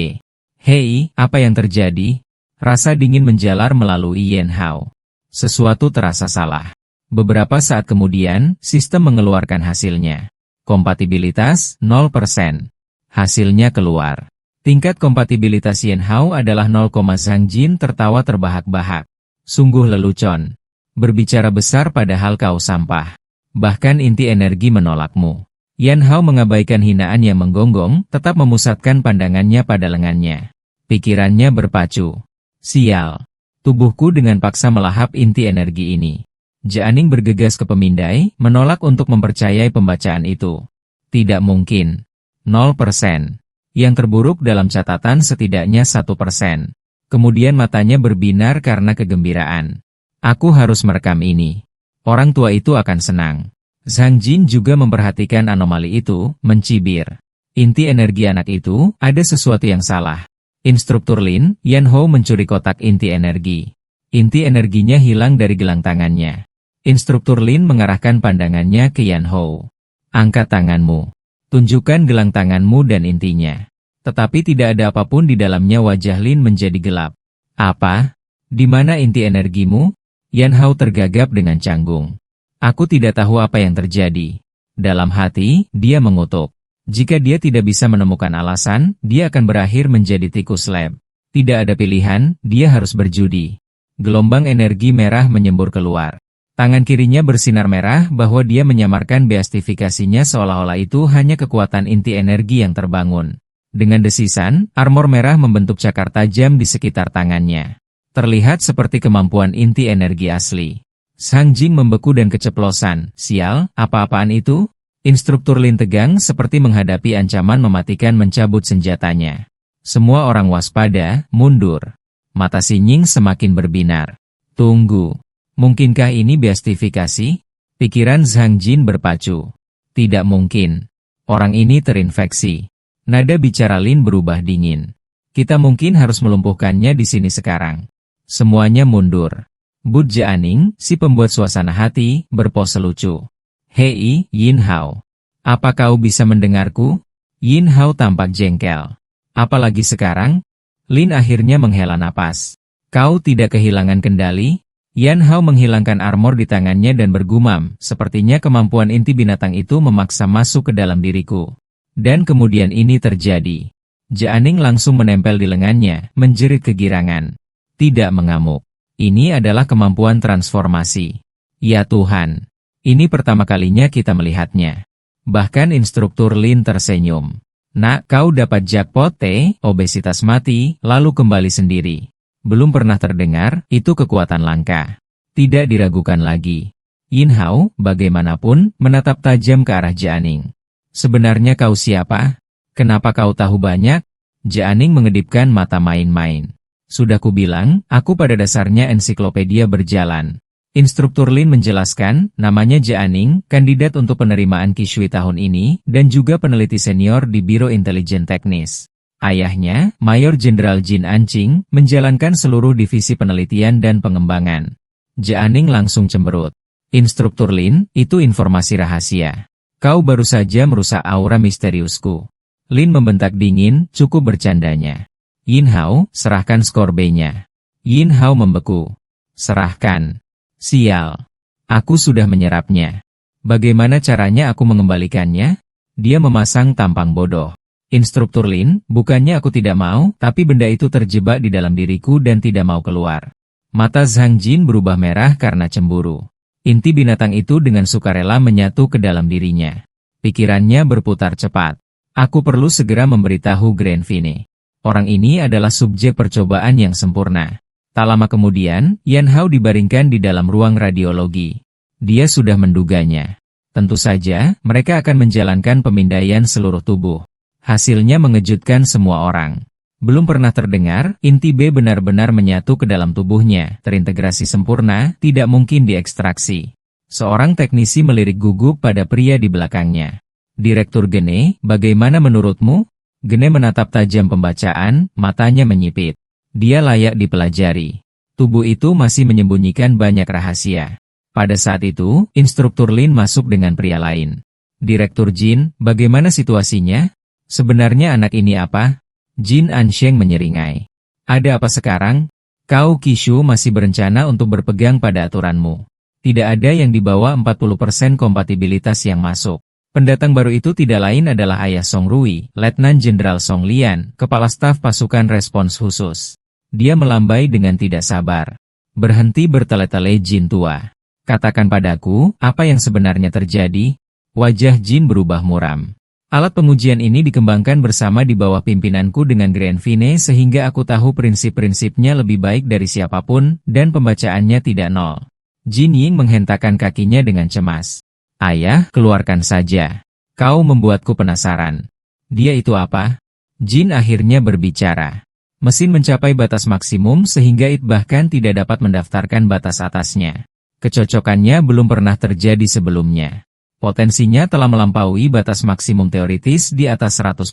Hei, apa yang terjadi? Rasa dingin menjalar melalui Yan Hao. Sesuatu terasa salah. Beberapa saat kemudian, sistem mengeluarkan hasilnya. Kompatibilitas, 0%. Hasilnya keluar. Tingkat kompatibilitas Yan Hao adalah 0, Zhang Jin tertawa terbahak-bahak. Sungguh lelucon. Berbicara besar padahal kau sampah. Bahkan inti energi menolakmu. Yan Hao mengabaikan hinaan yang menggonggong, tetap memusatkan pandangannya pada lengannya. Pikirannya berpacu. Sial. Tubuhku dengan paksa melahap inti energi ini. Jianing bergegas ke pemindai, menolak untuk mempercayai pembacaan itu. Tidak mungkin. 0%. Yang terburuk dalam catatan setidaknya 1%. Kemudian matanya berbinar karena kegembiraan. Aku harus merekam ini. Orang tua itu akan senang. Zhang Jin juga memperhatikan anomali itu, mencibir. Inti energi anak itu, ada sesuatu yang salah. Instruktur Lin, Yan Hao mencuri kotak inti energi. Inti energinya hilang dari gelang tangannya. Instruktur Lin mengarahkan pandangannya ke Yan Hao. Angkat tanganmu. Tunjukkan gelang tanganmu dan intinya. Tetapi tidak ada apapun di dalamnya. Wajah Lin menjadi gelap. Apa? Di mana inti energimu? Yan Hao tergagap dengan canggung. Aku tidak tahu apa yang terjadi. Dalam hati, dia mengutuk. Jika dia tidak bisa menemukan alasan, dia akan berakhir menjadi tikus lab. Tidak ada pilihan, dia harus berjudi. Gelombang energi merah menyembur keluar. Tangan kirinya bersinar merah bahwa dia menyamarkan beastifikasinya seolah-olah itu hanya kekuatan inti energi yang terbangun. Dengan desisan, armor merah membentuk cakar tajam di sekitar tangannya. Terlihat seperti kemampuan inti energi asli. Zhang Jin membeku dan keceplosan. Sial, apa-apaan itu? Instruktur Lin tegang seperti menghadapi ancaman mematikan mencabut senjatanya. Semua orang waspada, mundur. Mata Sinying semakin berbinar. Tunggu. Mungkinkah ini beastifikasi? Pikiran Zhang Jin berpacu. Tidak mungkin. Orang ini terinfeksi. Nada bicara Lin berubah dingin. Kita mungkin harus melumpuhkannya di sini sekarang. Semuanya mundur. Bud Jianing, si pembuat suasana hati, berpose lucu. Hei, Yin Hao. Apa kau bisa mendengarku? Yin Hao tampak jengkel. Apalagi sekarang? Lin akhirnya menghela napas. Kau tidak kehilangan kendali? Yan Hao menghilangkan armor di tangannya dan bergumam, sepertinya kemampuan inti binatang itu memaksa masuk ke dalam diriku. Dan kemudian ini terjadi. Jianing langsung menempel di lengannya, menjerit kegirangan. Tidak mengamuk. Ini adalah kemampuan transformasi. Ya Tuhan. Ini pertama kalinya kita melihatnya. Bahkan instruktur Lin tersenyum. Nak, kau dapat jackpot obesitas mati, lalu kembali sendiri. Belum pernah terdengar, itu kekuatan langka. Tidak diragukan lagi. Yin Hao, bagaimanapun, menatap tajam ke arah Jianing. Sebenarnya kau siapa? Kenapa kau tahu banyak? Jeanning mengedipkan mata main-main. Sudah kubilang, aku pada dasarnya ensiklopedia berjalan. Instruktur Lin menjelaskan, namanya Jeanning, kandidat untuk penerimaan Kishui tahun ini, dan juga peneliti senior di Biro Intelijen Teknis. Ayahnya, Mayor Jenderal Jin Anqing, menjalankan seluruh divisi penelitian dan pengembangan. Jeanning langsung cemberut. Instruktur Lin, itu informasi rahasia. Kau baru saja merusak aura misteriusku. Lin membentak dingin, cukup bercandanya. Yin Hao, serahkan skor B-nya. Yin Hao membeku. Serahkan. Sial. Aku sudah menyerapnya. Bagaimana caranya aku mengembalikannya? Dia memasang tampang bodoh. Instruktur Lin, bukannya aku tidak mau, tapi benda itu terjebak di dalam diriku dan tidak mau keluar. Mata Zhang Jin berubah merah karena cemburu. Inti binatang itu dengan sukarela menyatu ke dalam dirinya. Pikirannya berputar cepat. Aku perlu segera memberitahu Grand Fine. Orang ini adalah subjek percobaan yang sempurna. Tak lama kemudian, Yan Hao dibaringkan di dalam ruang radiologi. Dia sudah menduganya. Tentu saja, mereka akan menjalankan pemindaian seluruh tubuh. Hasilnya mengejutkan semua orang. Belum pernah terdengar, inti B benar-benar menyatu ke dalam tubuhnya, terintegrasi sempurna, tidak mungkin diekstraksi. Seorang teknisi melirik gugup pada pria di belakangnya. Direktur Gene, bagaimana menurutmu? Gene menatap tajam pembacaan, matanya menyipit. Dia layak dipelajari. Tubuh itu masih menyembunyikan banyak rahasia. Pada saat itu, Instruktur Lin masuk dengan pria lain. Direktur Jin, bagaimana situasinya? Sebenarnya anak ini apa? Jin Ansheng menyeringai. Ada apa sekarang? Kau Kishu masih berencana untuk berpegang pada aturanmu. Tidak ada yang di bawah 40% kompatibilitas yang masuk. Pendatang baru itu tidak lain adalah ayah Song Rui, Letnan Jenderal Song Lian, Kepala Staf Pasukan Respons Khusus. Dia melambai dengan tidak sabar. Berhenti bertele-tele Jin tua. Katakan padaku, apa yang sebenarnya terjadi? Wajah Jin berubah muram. Alat pengujian ini dikembangkan bersama di bawah pimpinanku dengan Grand Fine sehingga aku tahu prinsip-prinsipnya lebih baik dari siapapun, dan pembacaannya tidak nol. Jin Ying menghentakkan kakinya dengan cemas. Ayah, keluarkan saja. Kau membuatku penasaran. Dia itu apa? Jin akhirnya berbicara. Mesin mencapai batas maksimum sehingga IT bahkan tidak dapat mendaftarkan batas atasnya. Kecocokannya belum pernah terjadi sebelumnya. Potensinya telah melampaui batas maksimum teoritis di atas 100%.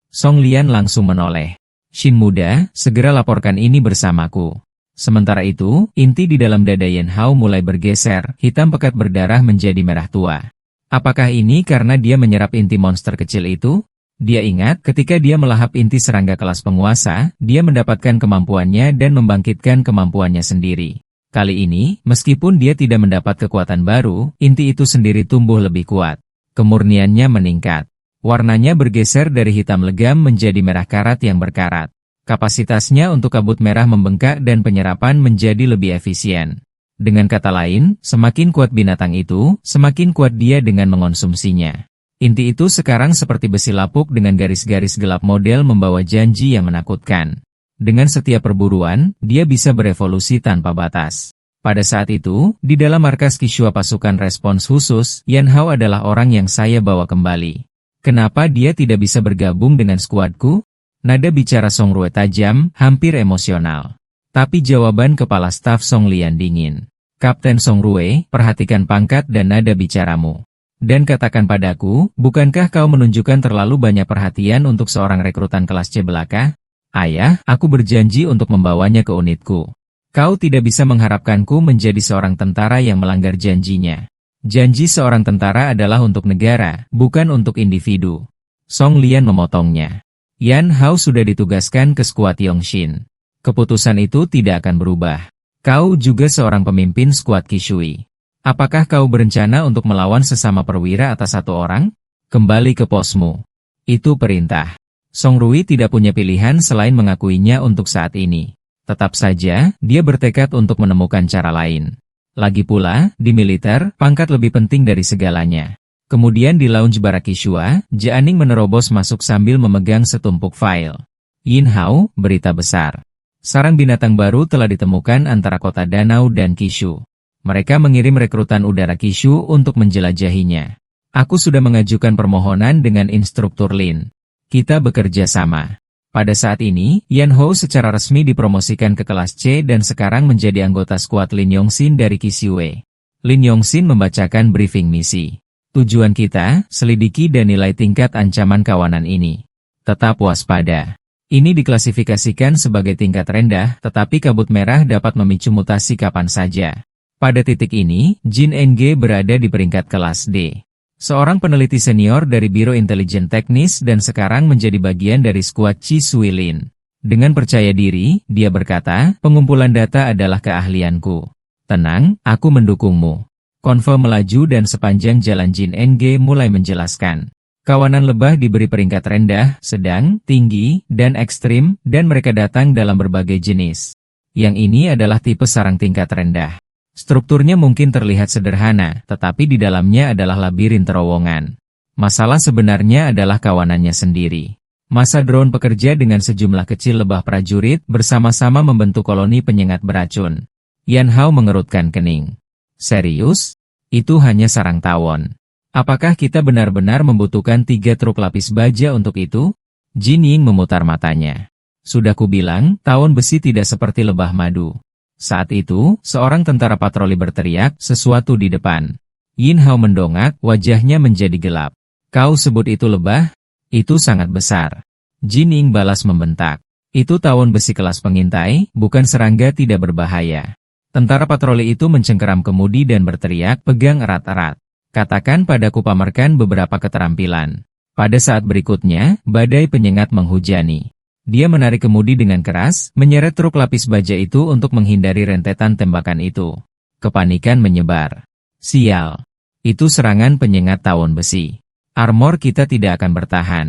Song Lian langsung menoleh. Shin muda, segera laporkan ini bersamaku. Sementara itu, inti di dalam dada Yan Hao mulai bergeser, hitam pekat berdarah menjadi merah tua. Apakah ini karena dia menyerap inti monster kecil itu? Dia ingat ketika dia melahap inti serangga kelas penguasa, dia mendapatkan kemampuannya dan membangkitkan kemampuannya sendiri. Kali ini, meskipun dia tidak mendapat kekuatan baru, inti itu sendiri tumbuh lebih kuat. Kemurniannya meningkat. Warnanya bergeser dari hitam legam menjadi merah karat yang berkarat. Kapasitasnya untuk kabut merah membengkak dan penyerapan menjadi lebih efisien. Dengan kata lain, semakin kuat binatang itu, semakin kuat dia dengan mengonsumsinya. Inti itu sekarang seperti besi lapuk dengan garis-garis gelap model membawa janji yang menakutkan. Dengan setiap perburuan, dia bisa berevolusi tanpa batas. Pada saat itu, di dalam markas Kishua Pasukan Respons Khusus, Yan Hao adalah orang yang saya bawa kembali. Kenapa dia tidak bisa bergabung dengan skuadku? Nada bicara Song Rui tajam, hampir emosional. Tapi jawaban Kepala Staf Song Lian dingin. Kapten Song Rui, perhatikan pangkat dan nada bicaramu. Dan katakan padaku, bukankah kau menunjukkan terlalu banyak perhatian untuk seorang rekrutan kelas C belaka? Ayah, aku berjanji untuk membawanya ke unitku. Kau tidak bisa mengharapkanku menjadi seorang tentara yang melanggar janjinya. Janji seorang tentara adalah untuk negara, bukan untuk individu. Song Lian memotongnya. Yan Hao sudah ditugaskan ke skuad Yongxin. Keputusan itu tidak akan berubah. Kau juga seorang pemimpin skuad Kishui. Apakah kau berencana untuk melawan sesama perwira atas satu orang? Kembali ke posmu. Itu perintah. Song Rui tidak punya pilihan selain mengakuinya untuk saat ini. Tetap saja, dia bertekad untuk menemukan cara lain. Lagi pula, di militer, pangkat lebih penting dari segalanya. Kemudian di lounge barak Kishua, Jeanning menerobos masuk sambil memegang setumpuk file. Yin Hao, berita besar. Sarang binatang baru telah ditemukan antara kota Danau dan Kishu. Mereka mengirim rekrutan udara Kishu untuk menjelajahinya. Aku sudah mengajukan permohonan dengan instruktur Lin. Kita bekerja sama. Pada saat ini, Yan Hou secara resmi dipromosikan ke kelas C dan sekarang menjadi anggota skuad Lin Yongxin dari Qixue. Lin Yongxin membacakan briefing misi. Tujuan kita, selidiki dan nilai tingkat ancaman kawanan ini. Tetap waspada. Ini diklasifikasikan sebagai tingkat rendah, tetapi kabut merah dapat memicu mutasi kapan saja. Pada titik ini, Jin NG berada di peringkat kelas D. Seorang peneliti senior dari Biro Intelijen Teknis dan sekarang menjadi bagian dari skuad Chi Sui Lin. Dengan percaya diri, dia berkata, pengumpulan data adalah keahlianku. Tenang, aku mendukungmu. Konvo melaju dan sepanjang jalan Jin NG mulai menjelaskan. Kawanan lebah diberi peringkat rendah, sedang, tinggi, dan ekstrim, dan mereka datang dalam berbagai jenis. Yang ini adalah tipe sarang tingkat rendah. Strukturnya mungkin terlihat sederhana, tetapi di dalamnya adalah labirin terowongan. Masalah sebenarnya adalah kawanannya sendiri. Masa drone bekerja dengan sejumlah kecil lebah prajurit bersama-sama membentuk koloni penyengat beracun. Yan Hao mengerutkan kening. Serius? Itu hanya sarang tawon. Apakah kita benar-benar membutuhkan 3 truk lapis baja untuk itu? Jin Ying memutar matanya. Sudah kubilang, tawon besi tidak seperti lebah madu. Saat itu, seorang tentara patroli berteriak sesuatu di depan. Yin Hao mendongak, wajahnya menjadi gelap. Kau sebut itu lebah? Itu sangat besar. Jin Ying balas membentak. Itu tawon besi kelas pengintai, bukan serangga tidak berbahaya. Tentara patroli itu mencengkeram kemudi dan berteriak, pegang erat-erat. Katakan padaku pamerkan beberapa keterampilan. Pada saat berikutnya, badai penyengat menghujani. Dia menarik kemudi dengan keras, menyeret truk lapis baja itu untuk menghindari rentetan tembakan itu. Kepanikan menyebar. Sial. Itu serangan penyengat tawon besi. Armor kita tidak akan bertahan.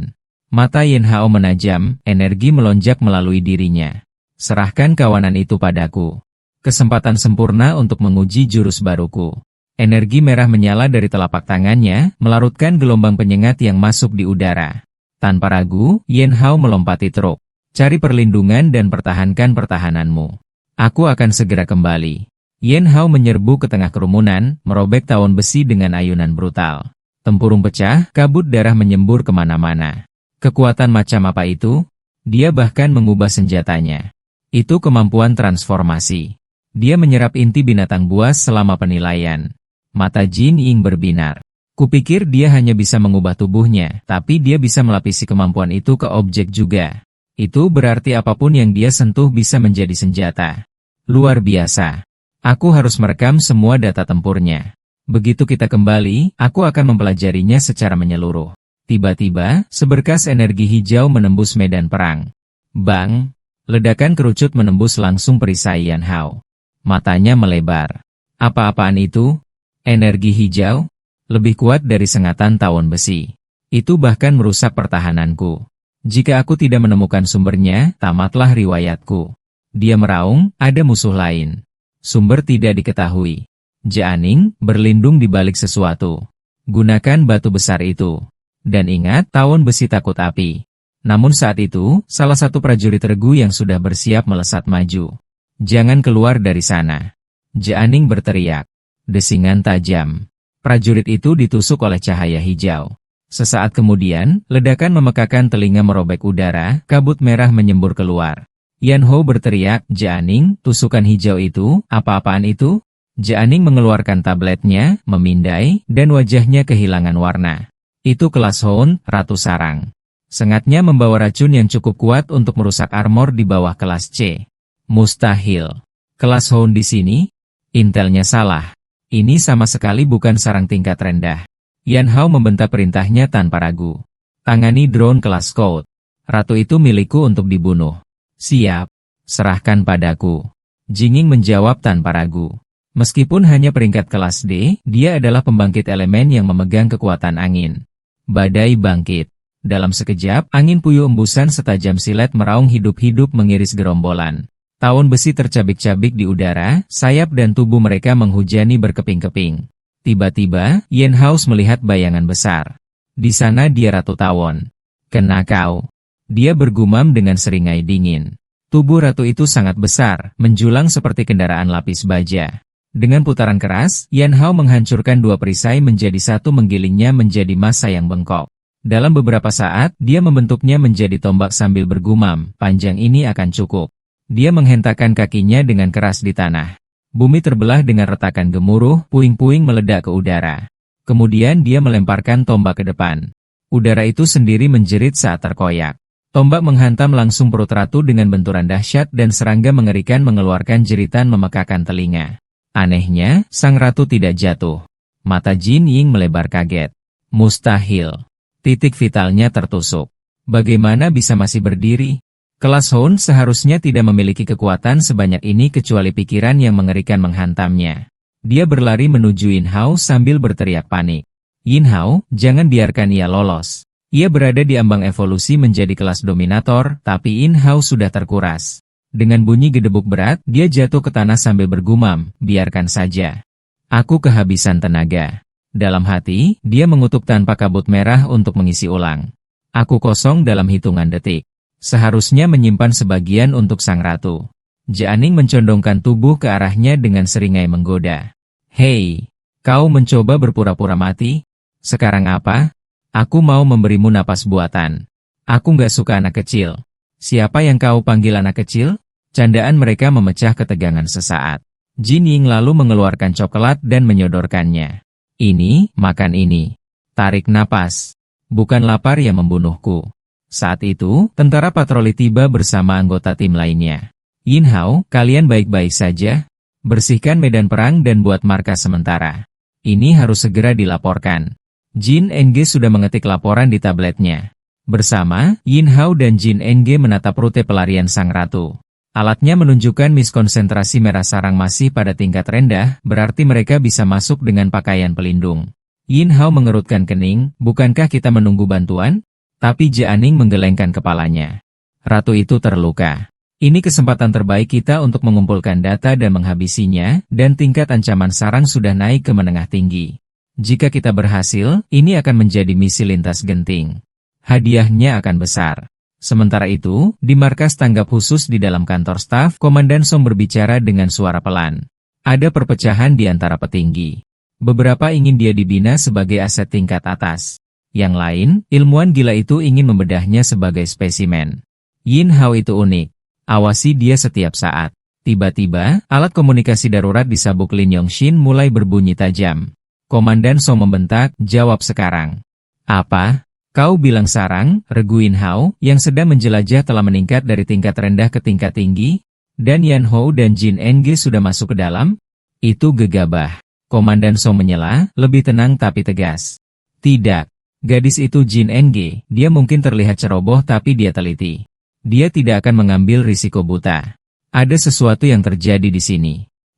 Mata Yan Hao menajam, energi melonjak melalui dirinya. Serahkan kawanan itu padaku. Kesempatan sempurna untuk menguji jurus baruku. Energi merah menyala dari telapak tangannya, melarutkan gelombang penyengat yang masuk di udara. Tanpa ragu, Yan Hao melompati truk. Cari perlindungan dan pertahankan pertahananmu. Aku akan segera kembali. Yan Hao menyerbu ke tengah kerumunan, merobek tawon besi dengan ayunan brutal. Tempurung pecah, kabut darah menyembur kemana-mana. Kekuatan macam apa itu? Dia bahkan mengubah senjatanya. Itu kemampuan transformasi. Dia menyerap inti binatang buas selama penilaian. Mata Jin Ying berbinar. Kupikir dia hanya bisa mengubah tubuhnya, tapi dia bisa melapisi kemampuan itu ke objek juga. Itu berarti apapun yang dia sentuh bisa menjadi senjata. Luar biasa. Aku harus merekam semua data tempurnya. Begitu kita kembali, aku akan mempelajarinya secara menyeluruh. Tiba-tiba, seberkas energi hijau menembus medan perang. Bang! Ledakan kerucut menembus langsung perisai Yan Hao. Matanya melebar. Apa-apaan itu? Energi hijau? Lebih kuat dari sengatan tawon besi. Itu bahkan merusak pertahananku. Jika aku tidak menemukan sumbernya, tamatlah riwayatku. Dia meraung, ada musuh lain. Sumber tidak diketahui. Jianing, berlindung di balik sesuatu. Gunakan batu besar itu. Dan ingat, tawon besi takut api. Namun saat itu, salah satu prajurit regu yang sudah bersiap melesat maju. Jangan keluar dari sana. Jianing berteriak. Desingan tajam. Prajurit itu ditusuk oleh cahaya hijau. Sesaat kemudian, ledakan memekakan telinga merobek udara, kabut merah menyembur keluar. Yan Hao berteriak, Jianing, tusukan hijau itu, apa-apaan itu? Jianing mengeluarkan tabletnya, memindai, dan wajahnya kehilangan warna. Itu kelas Houn, Ratu Sarang. Sengatnya membawa racun yang cukup kuat untuk merusak armor di bawah kelas C. Mustahil. Kelas Houn di sini? Intelnya salah. Ini sama sekali bukan sarang tingkat rendah. Yan Hao membentak perintahnya tanpa ragu. Tangani drone kelas Code. Ratu itu milikku untuk dibunuh. Siap. Serahkan padaku. Jinging menjawab tanpa ragu. Meskipun hanya peringkat kelas D, dia adalah pembangkit elemen yang memegang kekuatan angin. Badai bangkit. Dalam sekejap, angin puyuh embusan setajam silet meraung hidup-hidup mengiris gerombolan. Tawon besi tercabik-cabik di udara, sayap dan tubuh mereka menghujani berkeping-keping. Tiba-tiba, Yan Hao melihat bayangan besar. Di sana dia Ratu Tawon. Kena kau. Dia bergumam dengan seringai dingin. Tubuh ratu itu sangat besar, menjulang seperti kendaraan lapis baja. Dengan putaran keras, Yan Hao menghancurkan dua perisai menjadi satu, menggilingnya menjadi massa yang bengkok. Dalam beberapa saat, dia membentuknya menjadi tombak sambil bergumam, panjang ini akan cukup. Dia menghentakkan kakinya dengan keras di tanah. Bumi terbelah dengan retakan gemuruh, puing-puing meledak ke udara. Kemudian dia melemparkan tombak ke depan. Udara itu sendiri menjerit saat terkoyak. Tombak menghantam langsung perut ratu dengan benturan dahsyat dan serangga mengerikan mengeluarkan jeritan memekakan telinga. Anehnya, sang ratu tidak jatuh. Mata Jin Ying melebar kaget. Mustahil. Titik vitalnya tertusuk. Bagaimana bisa masih berdiri? Kelas Houn seharusnya tidak memiliki kekuatan sebanyak ini kecuali pikiran yang mengerikan menghantamnya. Dia berlari menuju Yin Hao sambil berteriak panik. Yin Hao, jangan biarkan ia lolos. Ia berada di ambang evolusi menjadi kelas dominator, tapi Yin Hao sudah terkuras. Dengan bunyi gedebuk berat, dia jatuh ke tanah sambil bergumam, biarkan saja. Aku kehabisan tenaga. Dalam hati, dia mengutuk tanpa kabut merah untuk mengisi ulang. Aku kosong dalam hitungan detik. Seharusnya menyimpan sebagian untuk sang ratu. Jianing mencondongkan tubuh ke arahnya dengan seringai menggoda. Hei, kau mencoba berpura-pura mati? Sekarang apa? Aku mau memberimu napas buatan. Aku nggak suka anak kecil. Siapa yang kau panggil anak kecil? Candaan mereka memecah ketegangan sesaat. Jin Ying lalu mengeluarkan coklat dan menyodorkannya. Ini, makan ini. Tarik napas. Bukan lapar yang membunuhku. Saat itu, tentara patroli tiba bersama anggota tim lainnya. Yin Hao, kalian baik-baik saja? Bersihkan medan perang dan buat markas sementara. Ini harus segera dilaporkan. Jin NG sudah mengetik laporan di tabletnya. Bersama, Yin Hao dan Jin NG menatap rute pelarian sang ratu. Alatnya menunjukkan miskonsentrasi merah sarang masih pada tingkat rendah, berarti mereka bisa masuk dengan pakaian pelindung. Yin Hao mengerutkan kening, bukankah kita menunggu bantuan? Tapi Jianing menggelengkan kepalanya. Ratu itu terluka. Ini kesempatan terbaik kita untuk mengumpulkan data dan menghabisinya, dan tingkat ancaman sarang sudah naik ke menengah tinggi. Jika kita berhasil, ini akan menjadi misi lintas genting. Hadiahnya akan besar. Sementara itu, di markas tanggap khusus di dalam kantor staf, Komandan Song berbicara dengan suara pelan. Ada perpecahan di antara petinggi. Beberapa ingin dia dibina sebagai aset tingkat atas. Yang lain, ilmuwan gila itu ingin membedahnya sebagai spesimen. Yin Hao itu unik. Awasi dia setiap saat. Tiba-tiba, alat komunikasi darurat di sabuk Lin Yongxin mulai berbunyi tajam. Komandan Song membentak, jawab sekarang. Apa? Kau bilang sarang, regu Yin Hao, yang sedang menjelajah telah meningkat dari tingkat rendah ke tingkat tinggi? Dan Yan Hao dan Jin NG sudah masuk ke dalam? Itu gegabah. Komandan Song menyela, lebih tenang tapi tegas. Tidak. Gadis itu Jin NG, dia mungkin terlihat ceroboh tapi dia teliti. Dia tidak akan mengambil risiko buta. Ada sesuatu yang terjadi di sini.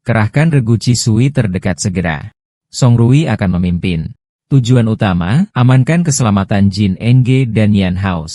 Kerahkan regu Sui terdekat segera. Song Rui akan memimpin. Tujuan utama, amankan keselamatan Jin NG dan Yan Hao.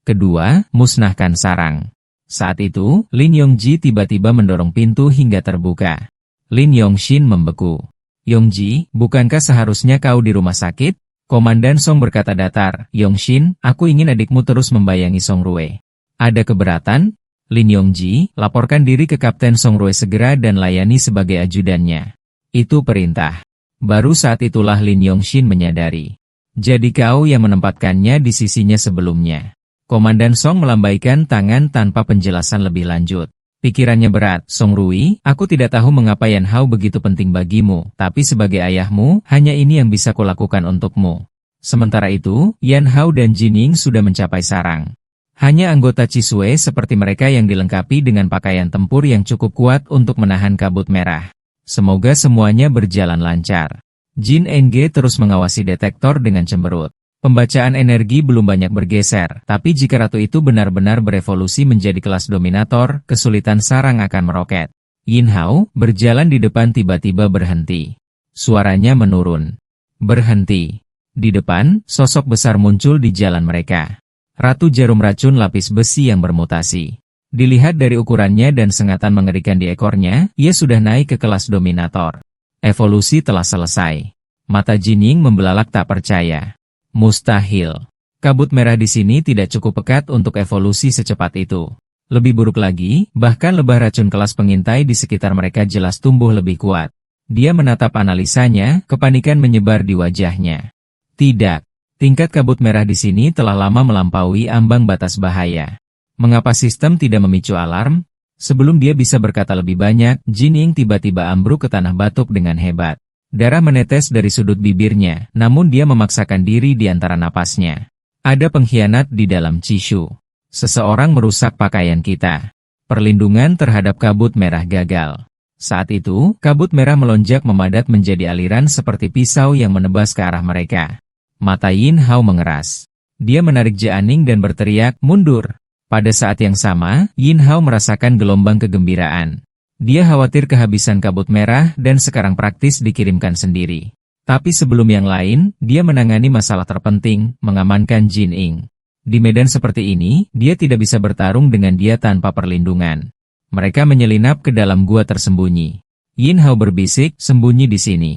Kedua, musnahkan sarang. Saat itu, Lin Yongji tiba-tiba mendorong pintu hingga terbuka. Lin Yongxin membeku. Yongji, bukankah seharusnya kau di rumah sakit? Komandan Song berkata datar, Yongxin, aku ingin adikmu terus membayangi Song Rui. Ada keberatan? Lin Yongji, laporkan diri ke Kapten Song Rui segera dan layani sebagai ajudannya. Itu perintah. Baru saat itulah Lin Yongxin menyadari. Jadi kau yang menempatkannya di sisinya sebelumnya. Komandan Song melambaikan tangan tanpa penjelasan lebih lanjut. Pikirannya berat, Song Rui, aku tidak tahu mengapa Yan Hao begitu penting bagimu, tapi sebagai ayahmu, hanya ini yang bisa kulakukan untukmu. Sementara itu, Yan Hao dan Jin Ying sudah mencapai sarang. Hanya anggota Cisue seperti mereka yang dilengkapi dengan pakaian tempur yang cukup kuat untuk menahan kabut merah. Semoga semuanya berjalan lancar. Jin NG terus mengawasi detektor dengan cemberut. Pembacaan energi belum banyak bergeser, tapi jika ratu itu benar-benar berevolusi menjadi kelas dominator, kesulitan sarang akan meroket. Yin Hao, berjalan di depan tiba-tiba berhenti. Suaranya menurun. Berhenti. Di depan, sosok besar muncul di jalan mereka. Ratu Jarum Racun lapis besi yang bermutasi. Dilihat dari ukurannya dan sengatan mengerikan di ekornya, ia sudah naik ke kelas dominator. Evolusi telah selesai. Mata Jin Ying membelalak tak percaya. Mustahil. Kabut merah di sini tidak cukup pekat untuk evolusi secepat itu. Lebih buruk lagi, bahkan lebah racun kelas pengintai di sekitar mereka jelas tumbuh lebih kuat. Dia menatap analisanya, kepanikan menyebar di wajahnya. Tidak. Tingkat kabut merah di sini telah lama melampaui ambang batas bahaya. Mengapa sistem tidak memicu alarm? Sebelum dia bisa berkata lebih banyak, Jin Ying tiba-tiba ambruk ke tanah batuk dengan hebat. Darah menetes dari sudut bibirnya, namun dia memaksakan diri di antara napasnya. Ada pengkhianat di dalam Cishu. Seseorang merusak pakaian kita. Perlindungan terhadap kabut merah gagal. Saat itu, kabut merah melonjak memadat menjadi aliran seperti pisau yang menebas ke arah mereka. Mata Yin Hao mengeras. Dia menarik Jianing dan berteriak, mundur. Pada saat yang sama, Yin Hao merasakan gelombang kegembiraan. Dia khawatir kehabisan kabut merah dan sekarang praktis dikirimkan sendiri. Tapi sebelum yang lain, dia menangani masalah terpenting, mengamankan Jin Ying. Di medan seperti ini, dia tidak bisa bertarung dengan dia tanpa perlindungan. Mereka menyelinap ke dalam gua tersembunyi. Yin Hao berbisik, sembunyi di sini.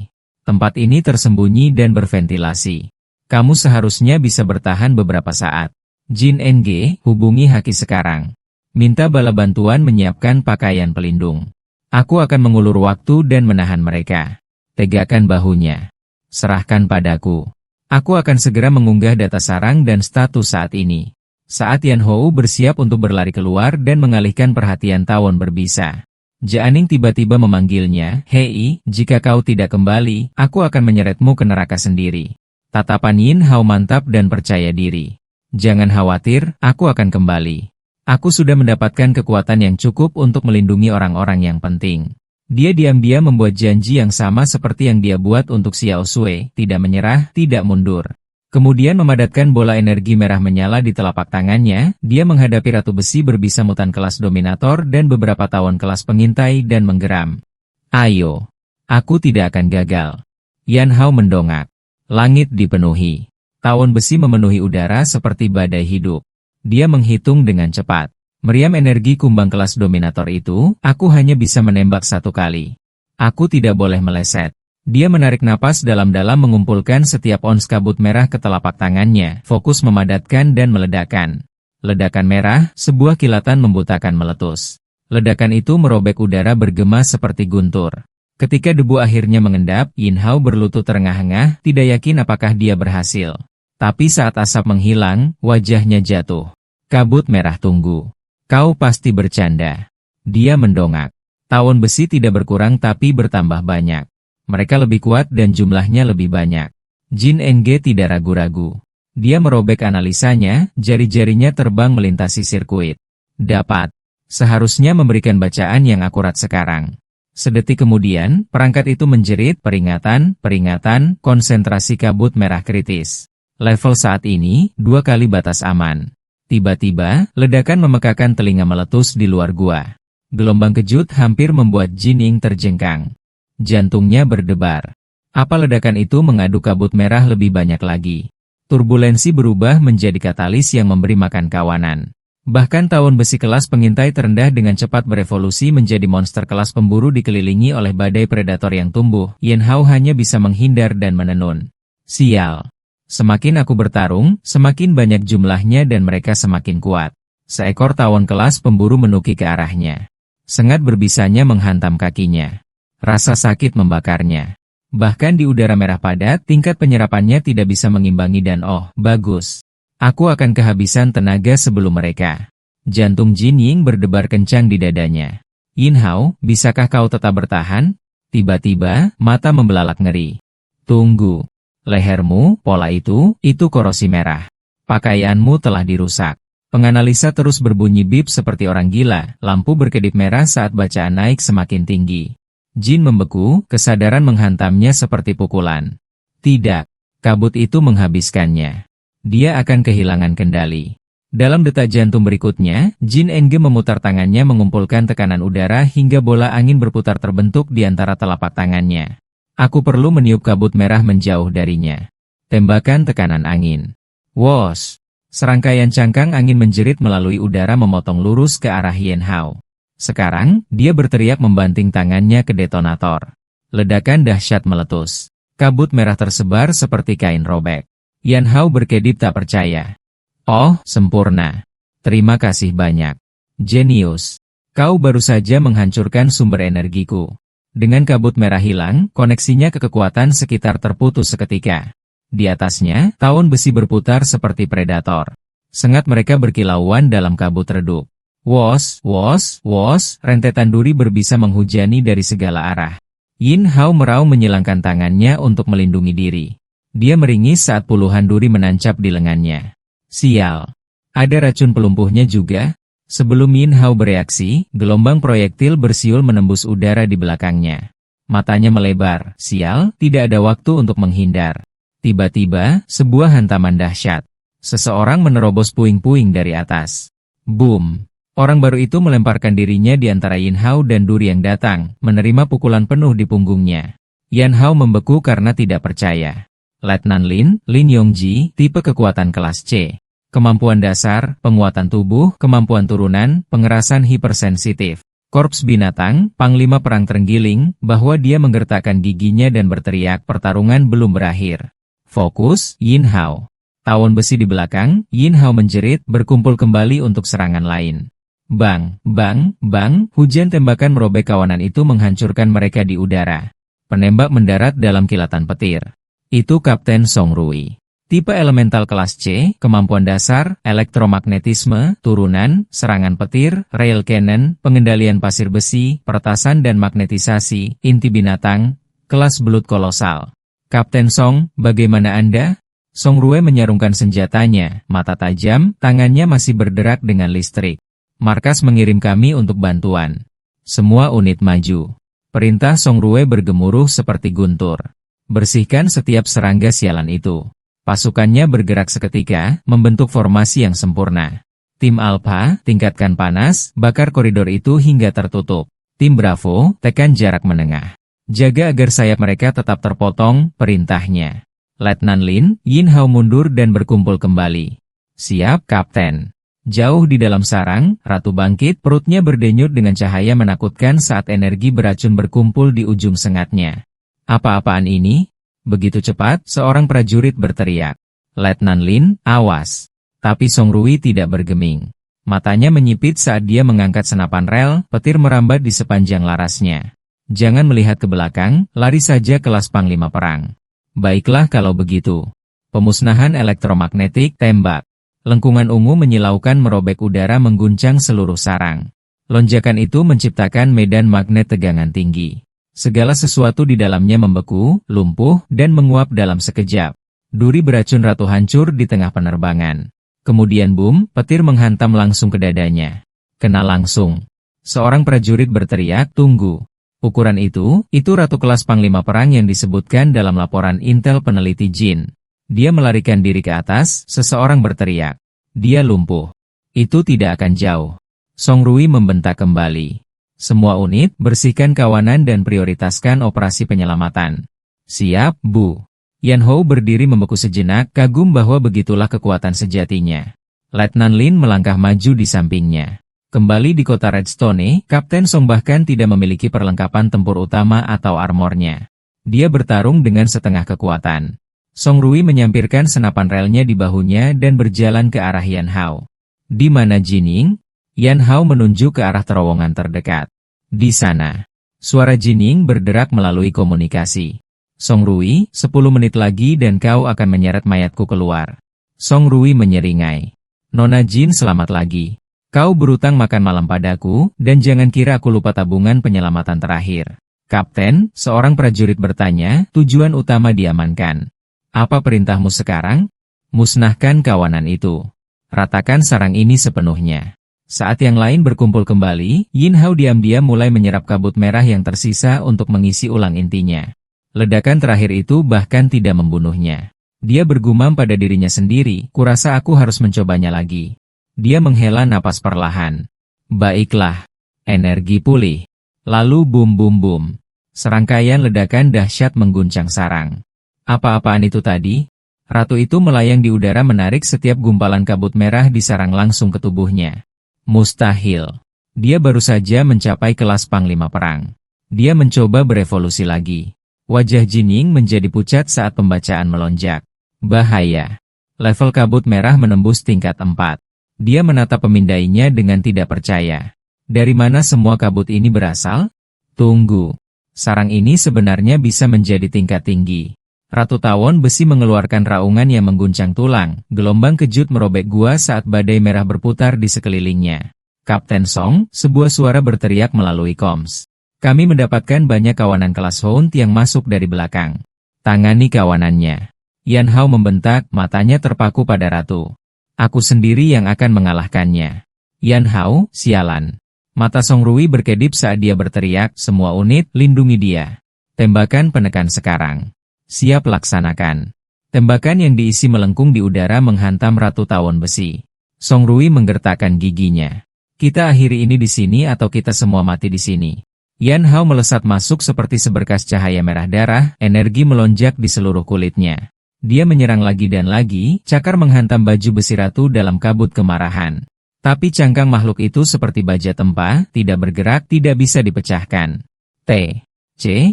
Tempat ini tersembunyi dan berventilasi. Kamu seharusnya bisa bertahan beberapa saat. Jin NG, hubungi Haki sekarang. Minta bala bantuan menyiapkan pakaian pelindung. Aku akan mengulur waktu dan menahan mereka. Tegakkan bahunya. Serahkan padaku. Aku akan segera mengunggah data sarang dan status saat ini. Saat Yan Hou bersiap untuk berlari keluar dan mengalihkan perhatian tawon berbisa. Jianing tiba-tiba memanggilnya, hei, jika kau tidak kembali, aku akan menyeretmu ke neraka sendiri. Tatapan Yin Hao mantap dan percaya diri. Jangan khawatir, aku akan kembali. Aku sudah mendapatkan kekuatan yang cukup untuk melindungi orang-orang yang penting. Dia diam-diam membuat janji yang sama seperti yang dia buat untuk Xiao Sui, tidak menyerah, tidak mundur. Kemudian memadatkan bola energi merah menyala di telapak tangannya, dia menghadapi Ratu Besi berbisa mutan kelas dominator dan beberapa tawon kelas pengintai dan menggeram. Ayo, aku tidak akan gagal. Yan Hao mendongak. Langit dipenuhi. Tawon besi memenuhi udara seperti badai hidup. Dia menghitung dengan cepat. Meriam energi kumbang kelas dominator itu, aku hanya bisa menembak satu kali. Aku tidak boleh meleset. Dia menarik napas dalam-dalam mengumpulkan setiap ons kabut merah ke telapak tangannya, fokus memadatkan dan meledakkan. Ledakan merah, sebuah kilatan membutakan meletus. Ledakan itu merobek udara bergema seperti guntur. Ketika debu akhirnya mengendap, Yin Hao berlutut terengah-engah, tidak yakin apakah dia berhasil. Tapi saat asap menghilang, wajahnya jatuh. Kabut merah tunggu. Kau pasti bercanda. Dia mendongak. Tawon besi tidak berkurang tapi bertambah banyak. Mereka lebih kuat dan jumlahnya lebih banyak. Jin NG tidak ragu-ragu. Dia merobek analisanya, jari-jarinya terbang melintasi sirkuit. Dapat. Seharusnya memberikan bacaan yang akurat sekarang. Sedetik kemudian, perangkat itu menjerit, peringatan, peringatan, konsentrasi kabut merah kritis. Level saat ini, 2 kali batas aman. Tiba-tiba, ledakan memekakan telinga meletus di luar gua. Gelombang kejut hampir membuat Jin Ying terjengkang. Jantungnya berdebar. Apa ledakan itu mengadu kabut merah lebih banyak lagi? Turbulensi berubah menjadi katalis yang memberi makan kawanan. Bahkan tawon besi kelas pengintai terendah dengan cepat berevolusi menjadi monster kelas pemburu dikelilingi oleh badai predator yang tumbuh. Yin Hao hanya bisa menghindar dan menenun. Sial. Semakin aku bertarung, semakin banyak jumlahnya dan mereka semakin kuat. Seekor tawon kelas pemburu menuki ke arahnya. Sengat berbisanya menghantam kakinya. Rasa sakit membakarnya. Bahkan di udara merah padat, tingkat penyerapannya tidak bisa mengimbangi dan bagus. Aku akan kehabisan tenaga sebelum mereka. Jantung Jin Ying berdebar kencang di dadanya. Yin Hao, bisakah kau tetap bertahan? Tiba-tiba, mata membelalak ngeri. Tunggu. Lehermu, pola itu korosi merah. Pakaianmu telah dirusak. Penganalisa terus berbunyi bip seperti orang gila, lampu berkedip merah saat bacaan naik semakin tinggi. Jin membeku, kesadaran menghantamnya seperti pukulan. Tidak, kabut itu menghabiskannya. Dia akan kehilangan kendali. Dalam detak jantung berikutnya, Jin NG memutar tangannya mengumpulkan tekanan udara hingga bola angin berputar terbentuk di antara telapak tangannya. Aku perlu meniup kabut merah menjauh darinya. Tembakan tekanan angin. Wos! Serangkaian cangkang angin menjerit melalui udara memotong lurus ke arah Yin Hao. Sekarang, dia berteriak membanting tangannya ke detonator. Ledakan dahsyat meletus. Kabut merah tersebar seperti kain robek. Yan Hao berkedip tak percaya. Oh, sempurna. Terima kasih banyak. Jenius. Kau baru saja menghancurkan sumber energiku. Dengan kabut merah hilang, koneksinya ke kekuatan sekitar terputus seketika. Di atasnya, tawon besi berputar seperti predator. Sengat mereka berkilauan dalam kabut redup. Wos, wos, wos, rentetan duri berbisa menghujani dari segala arah. Yin Hao meraung menyilangkan tangannya untuk melindungi diri. Dia meringis saat puluhan duri menancap di lengannya. Sial. Ada racun pelumpuhnya juga? Sebelum Yin Hao bereaksi, gelombang proyektil bersiul menembus udara di belakangnya. Matanya melebar. Sial, tidak ada waktu untuk menghindar. Tiba-tiba, sebuah hantaman dahsyat. Seseorang menerobos puing-puing dari atas. Boom! Orang baru itu melemparkan dirinya di antara Yin Hao dan duri yang datang, menerima pukulan penuh di punggungnya. Yan Hao membeku karena tidak percaya. Letnan Lin, Lin Yongji, tipe kekuatan kelas C. Kemampuan dasar, penguatan tubuh, kemampuan turunan, pengerasan hipersensitif. Korps binatang, Panglima Perang terenggiling, bahwa dia menggertakkan giginya dan berteriak pertarungan belum berakhir. Fokus, Yin Hao. Tawon besi di belakang, Yin Hao menjerit, berkumpul kembali untuk serangan lain. Bang, bang, bang, hujan tembakan merobek kawanan itu menghancurkan mereka di udara. Penembak mendarat dalam kilatan petir. Itu Kapten Song Rui. Tipe elemental kelas C, kemampuan dasar, elektromagnetisme, turunan, serangan petir, rail cannon, pengendalian pasir besi, peretasan dan magnetisasi, inti binatang, kelas belut kolosal. Kapten Song, bagaimana Anda? Song Rui menyarungkan senjatanya, mata tajam, tangannya masih berderak dengan listrik. Markas mengirim kami untuk bantuan. Semua unit maju. Perintah Song Rui bergemuruh seperti guntur. Bersihkan setiap serangga sialan itu. Pasukannya bergerak seketika, membentuk formasi yang sempurna. Tim Alpha, tingkatkan panas, bakar koridor itu hingga tertutup. Tim Bravo, tekan jarak menengah. Jaga agar sayap mereka tetap terpotong, perintahnya. Letnan Lin, Yin Hao mundur dan berkumpul kembali. Siap, Kapten. Jauh di dalam sarang, Ratu bangkit, perutnya berdenyut dengan cahaya menakutkan saat energi beracun berkumpul di ujung sengatnya. Apa-apaan ini? Begitu cepat, seorang prajurit berteriak. Letnan Lin, awas. Tapi Song Rui tidak bergeming. Matanya menyipit saat dia mengangkat senapan rel, petir merambat di sepanjang larasnya. Jangan melihat ke belakang, lari saja kelas Panglima Perang. Baiklah kalau begitu. Pemusnahan elektromagnetik, tembak. Lengkungan ungu menyilaukan merobek udara mengguncang seluruh sarang. Lonjakan itu menciptakan medan magnet tegangan tinggi. Segala sesuatu di dalamnya membeku, lumpuh, dan menguap dalam sekejap. Duri beracun ratu hancur di tengah penerbangan. Kemudian boom, petir menghantam langsung ke dadanya. Kena langsung. Seorang prajurit berteriak, tunggu. Ukuran itu ratu kelas Panglima Perang yang disebutkan dalam laporan Intel peneliti Jin. Dia melarikan diri ke atas, seseorang berteriak. Dia lumpuh. Itu tidak akan jauh. Song Rui membentak kembali. Semua unit, bersihkan kawanan dan prioritaskan operasi penyelamatan. Siap, Bu. Yan Hao berdiri membeku sejenak, kagum bahwa begitulah kekuatan sejatinya. Letnan Lin melangkah maju di sampingnya. Kembali di kota Redstone, Kapten Song bahkan tidak memiliki perlengkapan tempur utama atau armornya. Dia bertarung dengan setengah kekuatan. Song Rui menyampirkan senapan relnya di bahunya dan berjalan ke arah Yan Hao. Di mana Jining? Yan Hao menunjuk ke arah terowongan terdekat. Di sana. Suara Jining berderak melalui komunikasi. Song Rui, 10 menit lagi dan kau akan menyeret mayatku keluar. Song Rui menyeringai. Nona Jin selamat lagi. Kau berutang makan malam padaku, dan jangan kira aku lupa tabungan penyelamatan terakhir. Kapten, seorang prajurit bertanya, tujuan utama diamankan. Apa perintahmu sekarang? Musnahkan kawanan itu. Ratakan sarang ini sepenuhnya. Saat yang lain berkumpul kembali, Yin Hao diam-diam mulai menyerap kabut merah yang tersisa untuk mengisi ulang intinya. Ledakan terakhir itu bahkan tidak membunuhnya. Dia bergumam pada dirinya sendiri, kurasa aku harus mencobanya lagi. Dia menghela napas perlahan. Baiklah. Energi pulih. Lalu bum-bum-bum. Serangkaian ledakan dahsyat mengguncang sarang. Apa-apaan itu tadi? Ratu itu melayang di udara menarik setiap gumpalan kabut merah di sarang langsung ke tubuhnya. Mustahil. Dia baru saja mencapai kelas Panglima Perang. Dia mencoba berevolusi lagi. Wajah Jining menjadi pucat saat pembacaan melonjak. Bahaya. Level kabut merah menembus tingkat 4. Dia menatap pemindainya dengan tidak percaya. Dari mana semua kabut ini berasal? Tunggu. Sarang ini sebenarnya bisa menjadi tingkat tinggi. Ratu Tawon Besi mengeluarkan raungan yang mengguncang tulang. Gelombang kejut merobek gua saat badai merah berputar di sekelilingnya. Kapten Song, sebuah suara berteriak melalui koms. Kami mendapatkan banyak kawanan kelas Hound yang masuk dari belakang. Tangani kawanannya. Yan Hao membentak, matanya terpaku pada Ratu. Aku sendiri yang akan mengalahkannya. Yan Hao, sialan. Mata Song Rui berkedip saat dia berteriak, semua unit, lindungi dia. Tembakan penekan sekarang. Siap laksanakan. Tembakan yang diisi melengkung di udara menghantam Ratu Tawon Besi. Song Rui menggertakkan giginya. Kita akhiri ini di sini atau kita semua mati di sini. Yan Hao melesat masuk seperti seberkas cahaya merah darah, energi melonjak di seluruh kulitnya. Dia menyerang lagi dan lagi, cakar menghantam baju besi Ratu dalam kabut kemarahan. Tapi cangkang makhluk itu seperti baja tempa, tidak bergerak, tidak bisa dipecahkan.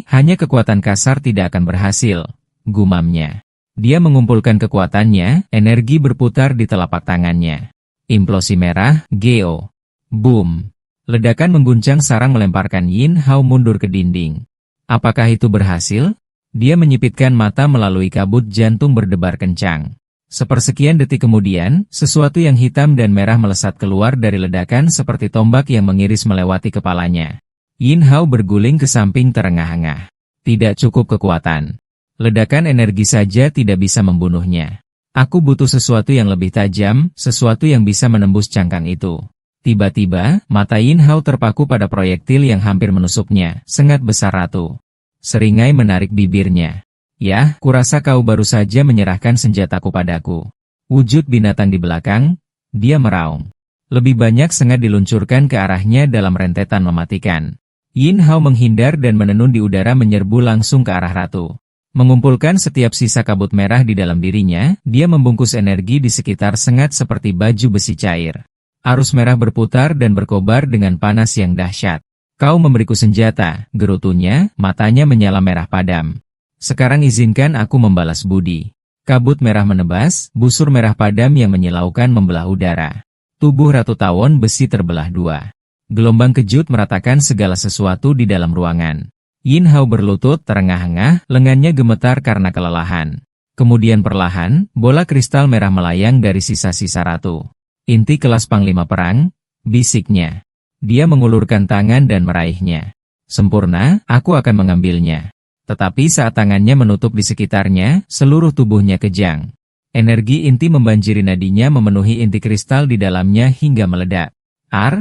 Hanya kekuatan kasar tidak akan berhasil, gumamnya. Dia mengumpulkan kekuatannya, energi berputar di telapak tangannya. Implosi merah, Geo. Boom. Ledakan mengguncang sarang melemparkan Yin Hao mundur ke dinding. Apakah itu berhasil? Dia menyipitkan mata melalui kabut, jantung berdebar kencang. Sepersekian detik kemudian, sesuatu yang hitam dan merah melesat keluar dari ledakan seperti tombak yang mengiris melewati kepalanya. Yin Hao berguling ke samping terengah-engah. Tidak cukup kekuatan. Ledakan energi saja tidak bisa membunuhnya. Aku butuh sesuatu yang lebih tajam, sesuatu yang bisa menembus cangkang itu. Tiba-tiba, mata Yin Hao terpaku pada proyektil yang hampir menusuknya, sengat besar Ratu. Seringai menarik bibirnya. Ya, kurasa kau baru saja menyerahkan senjataku padaku. Wujud binatang di belakang, dia meraung. Lebih banyak sengat diluncurkan ke arahnya dalam rentetan mematikan. Yin Hao menghindar dan menenun di udara menyerbu langsung ke arah Ratu. Mengumpulkan setiap sisa kabut merah di dalam dirinya, dia membungkus energi di sekitar sengat seperti baju besi cair. Arus merah berputar dan berkobar dengan panas yang dahsyat. Kau memberiku senjata, gerutunya, matanya menyala merah padam. Sekarang izinkan aku membalas budi. Kabut merah menebas, busur merah padam yang menyilaukan membelah udara. Tubuh Ratu Tawon Besi terbelah dua. Gelombang kejut meratakan segala sesuatu di dalam ruangan. Yin Hao berlutut terengah-engah, lengannya gemetar karena kelelahan. Kemudian perlahan, bola kristal merah melayang dari sisa-sisa Ratu. Inti kelas Panglima Perang, bisiknya. Dia mengulurkan tangan dan meraihnya. Sempurna, aku akan mengambilnya. Tetapi saat tangannya menutup di sekitarnya, seluruh tubuhnya kejang. Energi inti membanjiri nadinya memenuhi inti kristal di dalamnya hingga meledak.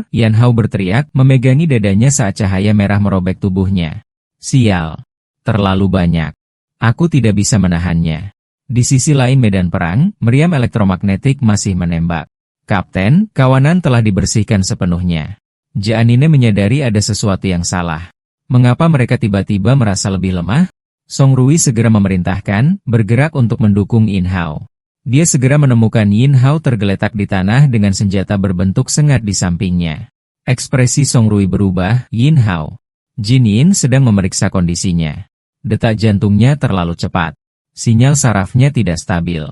Yan Hao berteriak, memegangi dadanya saat cahaya merah merobek tubuhnya. Sial. Terlalu banyak. Aku tidak bisa menahannya. Di sisi lain medan perang, meriam elektromagnetik masih menembak. Kapten, kawanan telah dibersihkan sepenuhnya. Janine menyadari ada sesuatu yang salah. Mengapa mereka tiba-tiba merasa lebih lemah? Song Rui segera memerintahkan, bergerak untuk mendukung Yin Hao. Dia segera menemukan Yin Hao tergeletak di tanah dengan senjata berbentuk sengat di sampingnya. Ekspresi Song Rui berubah, Yin Hao. Jin Yin sedang memeriksa kondisinya. Detak jantungnya terlalu cepat. Sinyal sarafnya tidak stabil.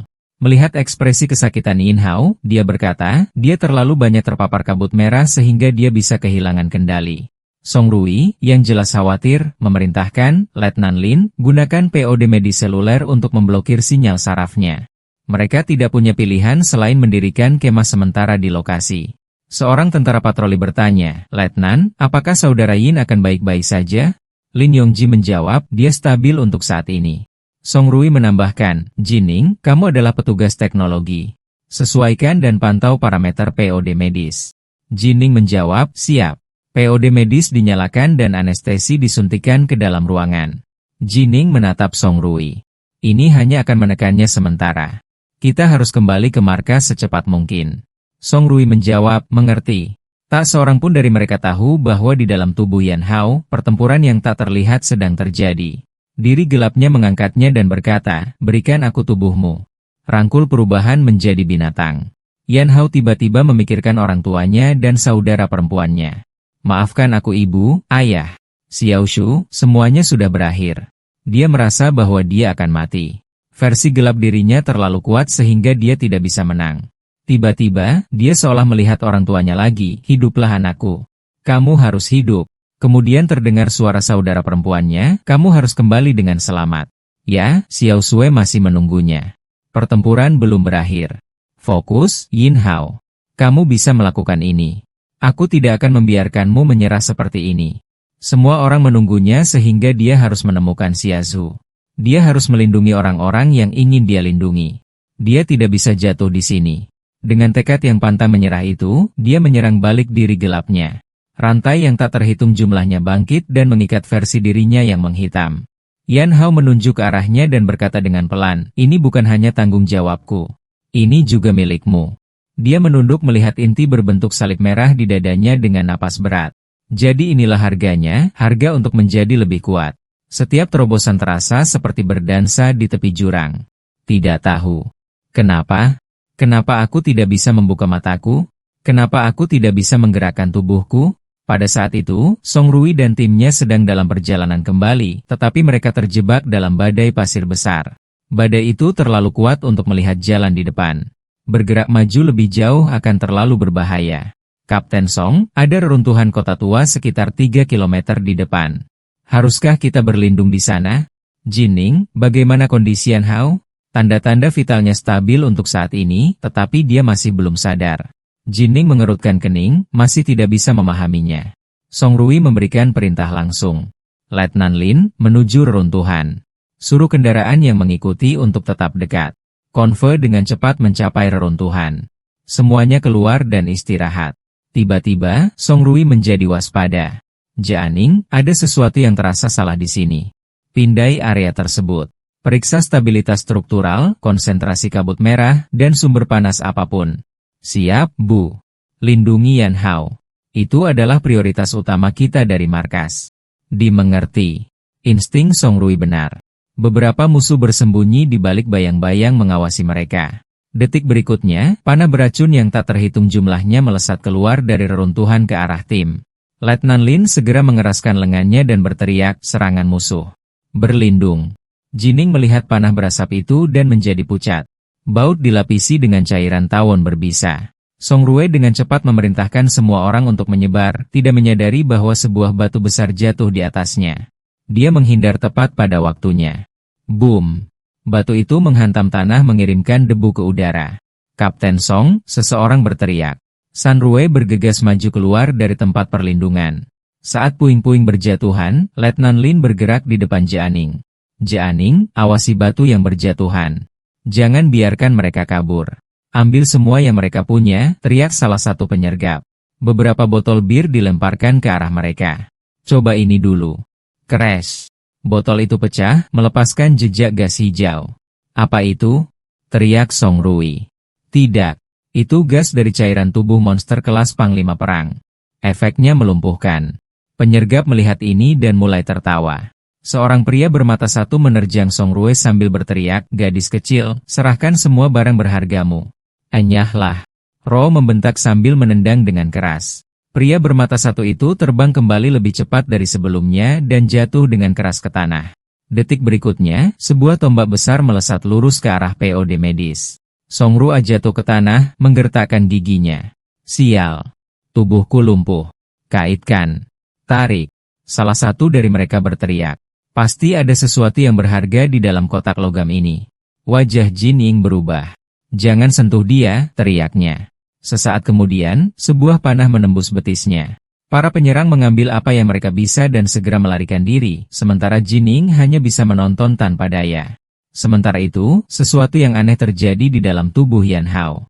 Melihat ekspresi kesakitan Yin Hao, dia berkata, dia terlalu banyak terpapar kabut merah sehingga dia bisa kehilangan kendali. Song Rui, yang jelas khawatir, memerintahkan, Letnan Lin, gunakan POD medis seluler untuk memblokir sinyal sarafnya. Mereka tidak punya pilihan selain mendirikan kemah sementara di lokasi. Seorang tentara patroli bertanya, Letnan, apakah saudara Yin akan baik-baik saja? Lin Yongji menjawab, dia stabil untuk saat ini. Song Rui menambahkan, Jining, kamu adalah petugas teknologi. Sesuaikan dan pantau parameter POD medis. Jining menjawab, siap. POD medis dinyalakan dan anestesi disuntikan ke dalam ruangan. Jining menatap Song Rui. Ini hanya akan menekannya sementara. Kita harus kembali ke markas secepat mungkin. Song Rui menjawab, mengerti. Tak seorang pun dari mereka tahu bahwa di dalam tubuh Yan Hao, pertempuran yang tak terlihat sedang terjadi. Diri gelapnya mengangkatnya dan berkata, berikan aku tubuhmu. Rangkul perubahan menjadi binatang. Yan Hao tiba-tiba memikirkan orang tuanya dan saudara perempuannya. Maafkan aku ibu, ayah. Xiao Shu, semuanya sudah berakhir. Dia merasa bahwa dia akan mati. Versi gelap dirinya terlalu kuat sehingga dia tidak bisa menang. Tiba-tiba, dia seolah melihat orang tuanya lagi, hiduplah anakku. Kamu harus hidup. Kemudian terdengar suara saudara perempuannya, kamu harus kembali dengan selamat. Ya, Xiao Sui masih menunggunya. Pertempuran belum berakhir. Fokus, Yin Hao. Kamu bisa melakukan ini. Aku tidak akan membiarkanmu menyerah seperti ini. Semua orang menunggunya sehingga dia harus menemukan Xiaozu. Dia harus melindungi orang-orang yang ingin dia lindungi. Dia tidak bisa jatuh di sini. Dengan tekad yang pantang menyerah itu, dia menyerang balik diri gelapnya. Rantai yang tak terhitung jumlahnya bangkit dan mengikat versi dirinya yang menghitam. Yan Hao menunjuk ke arahnya dan berkata dengan pelan, ini bukan hanya tanggung jawabku. Ini juga milikmu. Dia menunduk melihat inti berbentuk salib merah di dadanya dengan napas berat. Jadi inilah harganya, harga untuk menjadi lebih kuat. Setiap terobosan terasa seperti berdansa di tepi jurang. Tidak tahu. Kenapa? Kenapa aku tidak bisa membuka mataku? Kenapa aku tidak bisa menggerakkan tubuhku? Pada saat itu, Song Rui dan timnya sedang dalam perjalanan kembali, tetapi mereka terjebak dalam badai pasir besar. Badai itu terlalu kuat untuk melihat jalan di depan. Bergerak maju lebih jauh akan terlalu berbahaya. Kapten Song, ada reruntuhan kota tua sekitar 3 km di depan. Haruskah kita berlindung di sana? Jining, bagaimana kondisi Yan Hao? Tanda-tanda vitalnya stabil untuk saat ini, tetapi dia masih belum sadar. Jining mengerutkan kening, masih tidak bisa memahaminya. Song Rui memberikan perintah langsung. Letnan Lin, menuju reruntuhan. Suruh kendaraan yang mengikuti untuk tetap dekat. Konvoy dengan cepat mencapai reruntuhan. Semuanya keluar dan istirahat. Tiba-tiba, Song Rui menjadi waspada. Jianing, ada sesuatu yang terasa salah di sini. Pindai area tersebut. Periksa stabilitas struktural, konsentrasi kabut merah, dan sumber panas apapun. Siap, Bu. Lindungi Yan Hao. Itu adalah prioritas utama kita dari markas. Dimengerti. Insting Song Rui benar. Beberapa musuh bersembunyi di balik bayang-bayang mengawasi mereka. Detik berikutnya, panah beracun yang tak terhitung jumlahnya melesat keluar dari reruntuhan ke arah tim. Letnan Lin segera mengeraskan lengannya dan berteriak, serangan musuh. Berlindung. Jining melihat panah berasap itu dan menjadi pucat. Baut dilapisi dengan cairan tawon berbisa. Song Rui dengan cepat memerintahkan semua orang untuk menyebar, tidak menyadari bahwa sebuah batu besar jatuh di atasnya. Dia menghindar tepat pada waktunya. Boom! Batu itu menghantam tanah mengirimkan debu ke udara. Kapten Song, seseorang berteriak. San Rui bergegas maju keluar dari tempat perlindungan. Saat puing-puing berjatuhan, Letnan Lin bergerak di depan Jianing. Jianing, awasi batu yang berjatuhan. Jangan biarkan mereka kabur. Ambil semua yang mereka punya, teriak salah satu penyergap. Beberapa botol bir dilemparkan ke arah mereka. Coba ini dulu. Crash. Botol itu pecah, melepaskan jejak gas hijau. Apa itu? Teriak Song Rui. Tidak. Itu gas dari cairan tubuh monster kelas Panglima Perang. Efeknya melumpuhkan. Penyergap melihat ini dan mulai tertawa. Seorang pria bermata satu menerjang Song Rui sambil berteriak, gadis kecil, serahkan semua barang berhargamu. Enyahlah. Ro membentak sambil menendang dengan keras. Pria bermata satu itu terbang kembali lebih cepat dari sebelumnya dan jatuh dengan keras ke tanah. Detik berikutnya, sebuah tombak besar melesat lurus ke arah POD medis. Song Rui jatuh ke tanah, menggertakkan giginya. Sial. Tubuhku lumpuh. Kaitkan. Tarik. Salah satu dari mereka berteriak. Pasti ada sesuatu yang berharga di dalam kotak logam ini. Wajah Jining berubah. Jangan sentuh dia, teriaknya. Sesaat kemudian, sebuah panah menembus betisnya. Para penyerang mengambil apa yang mereka bisa dan segera melarikan diri, sementara Jining hanya bisa menonton tanpa daya. Sementara itu, sesuatu yang aneh terjadi di dalam tubuh Yan Hao.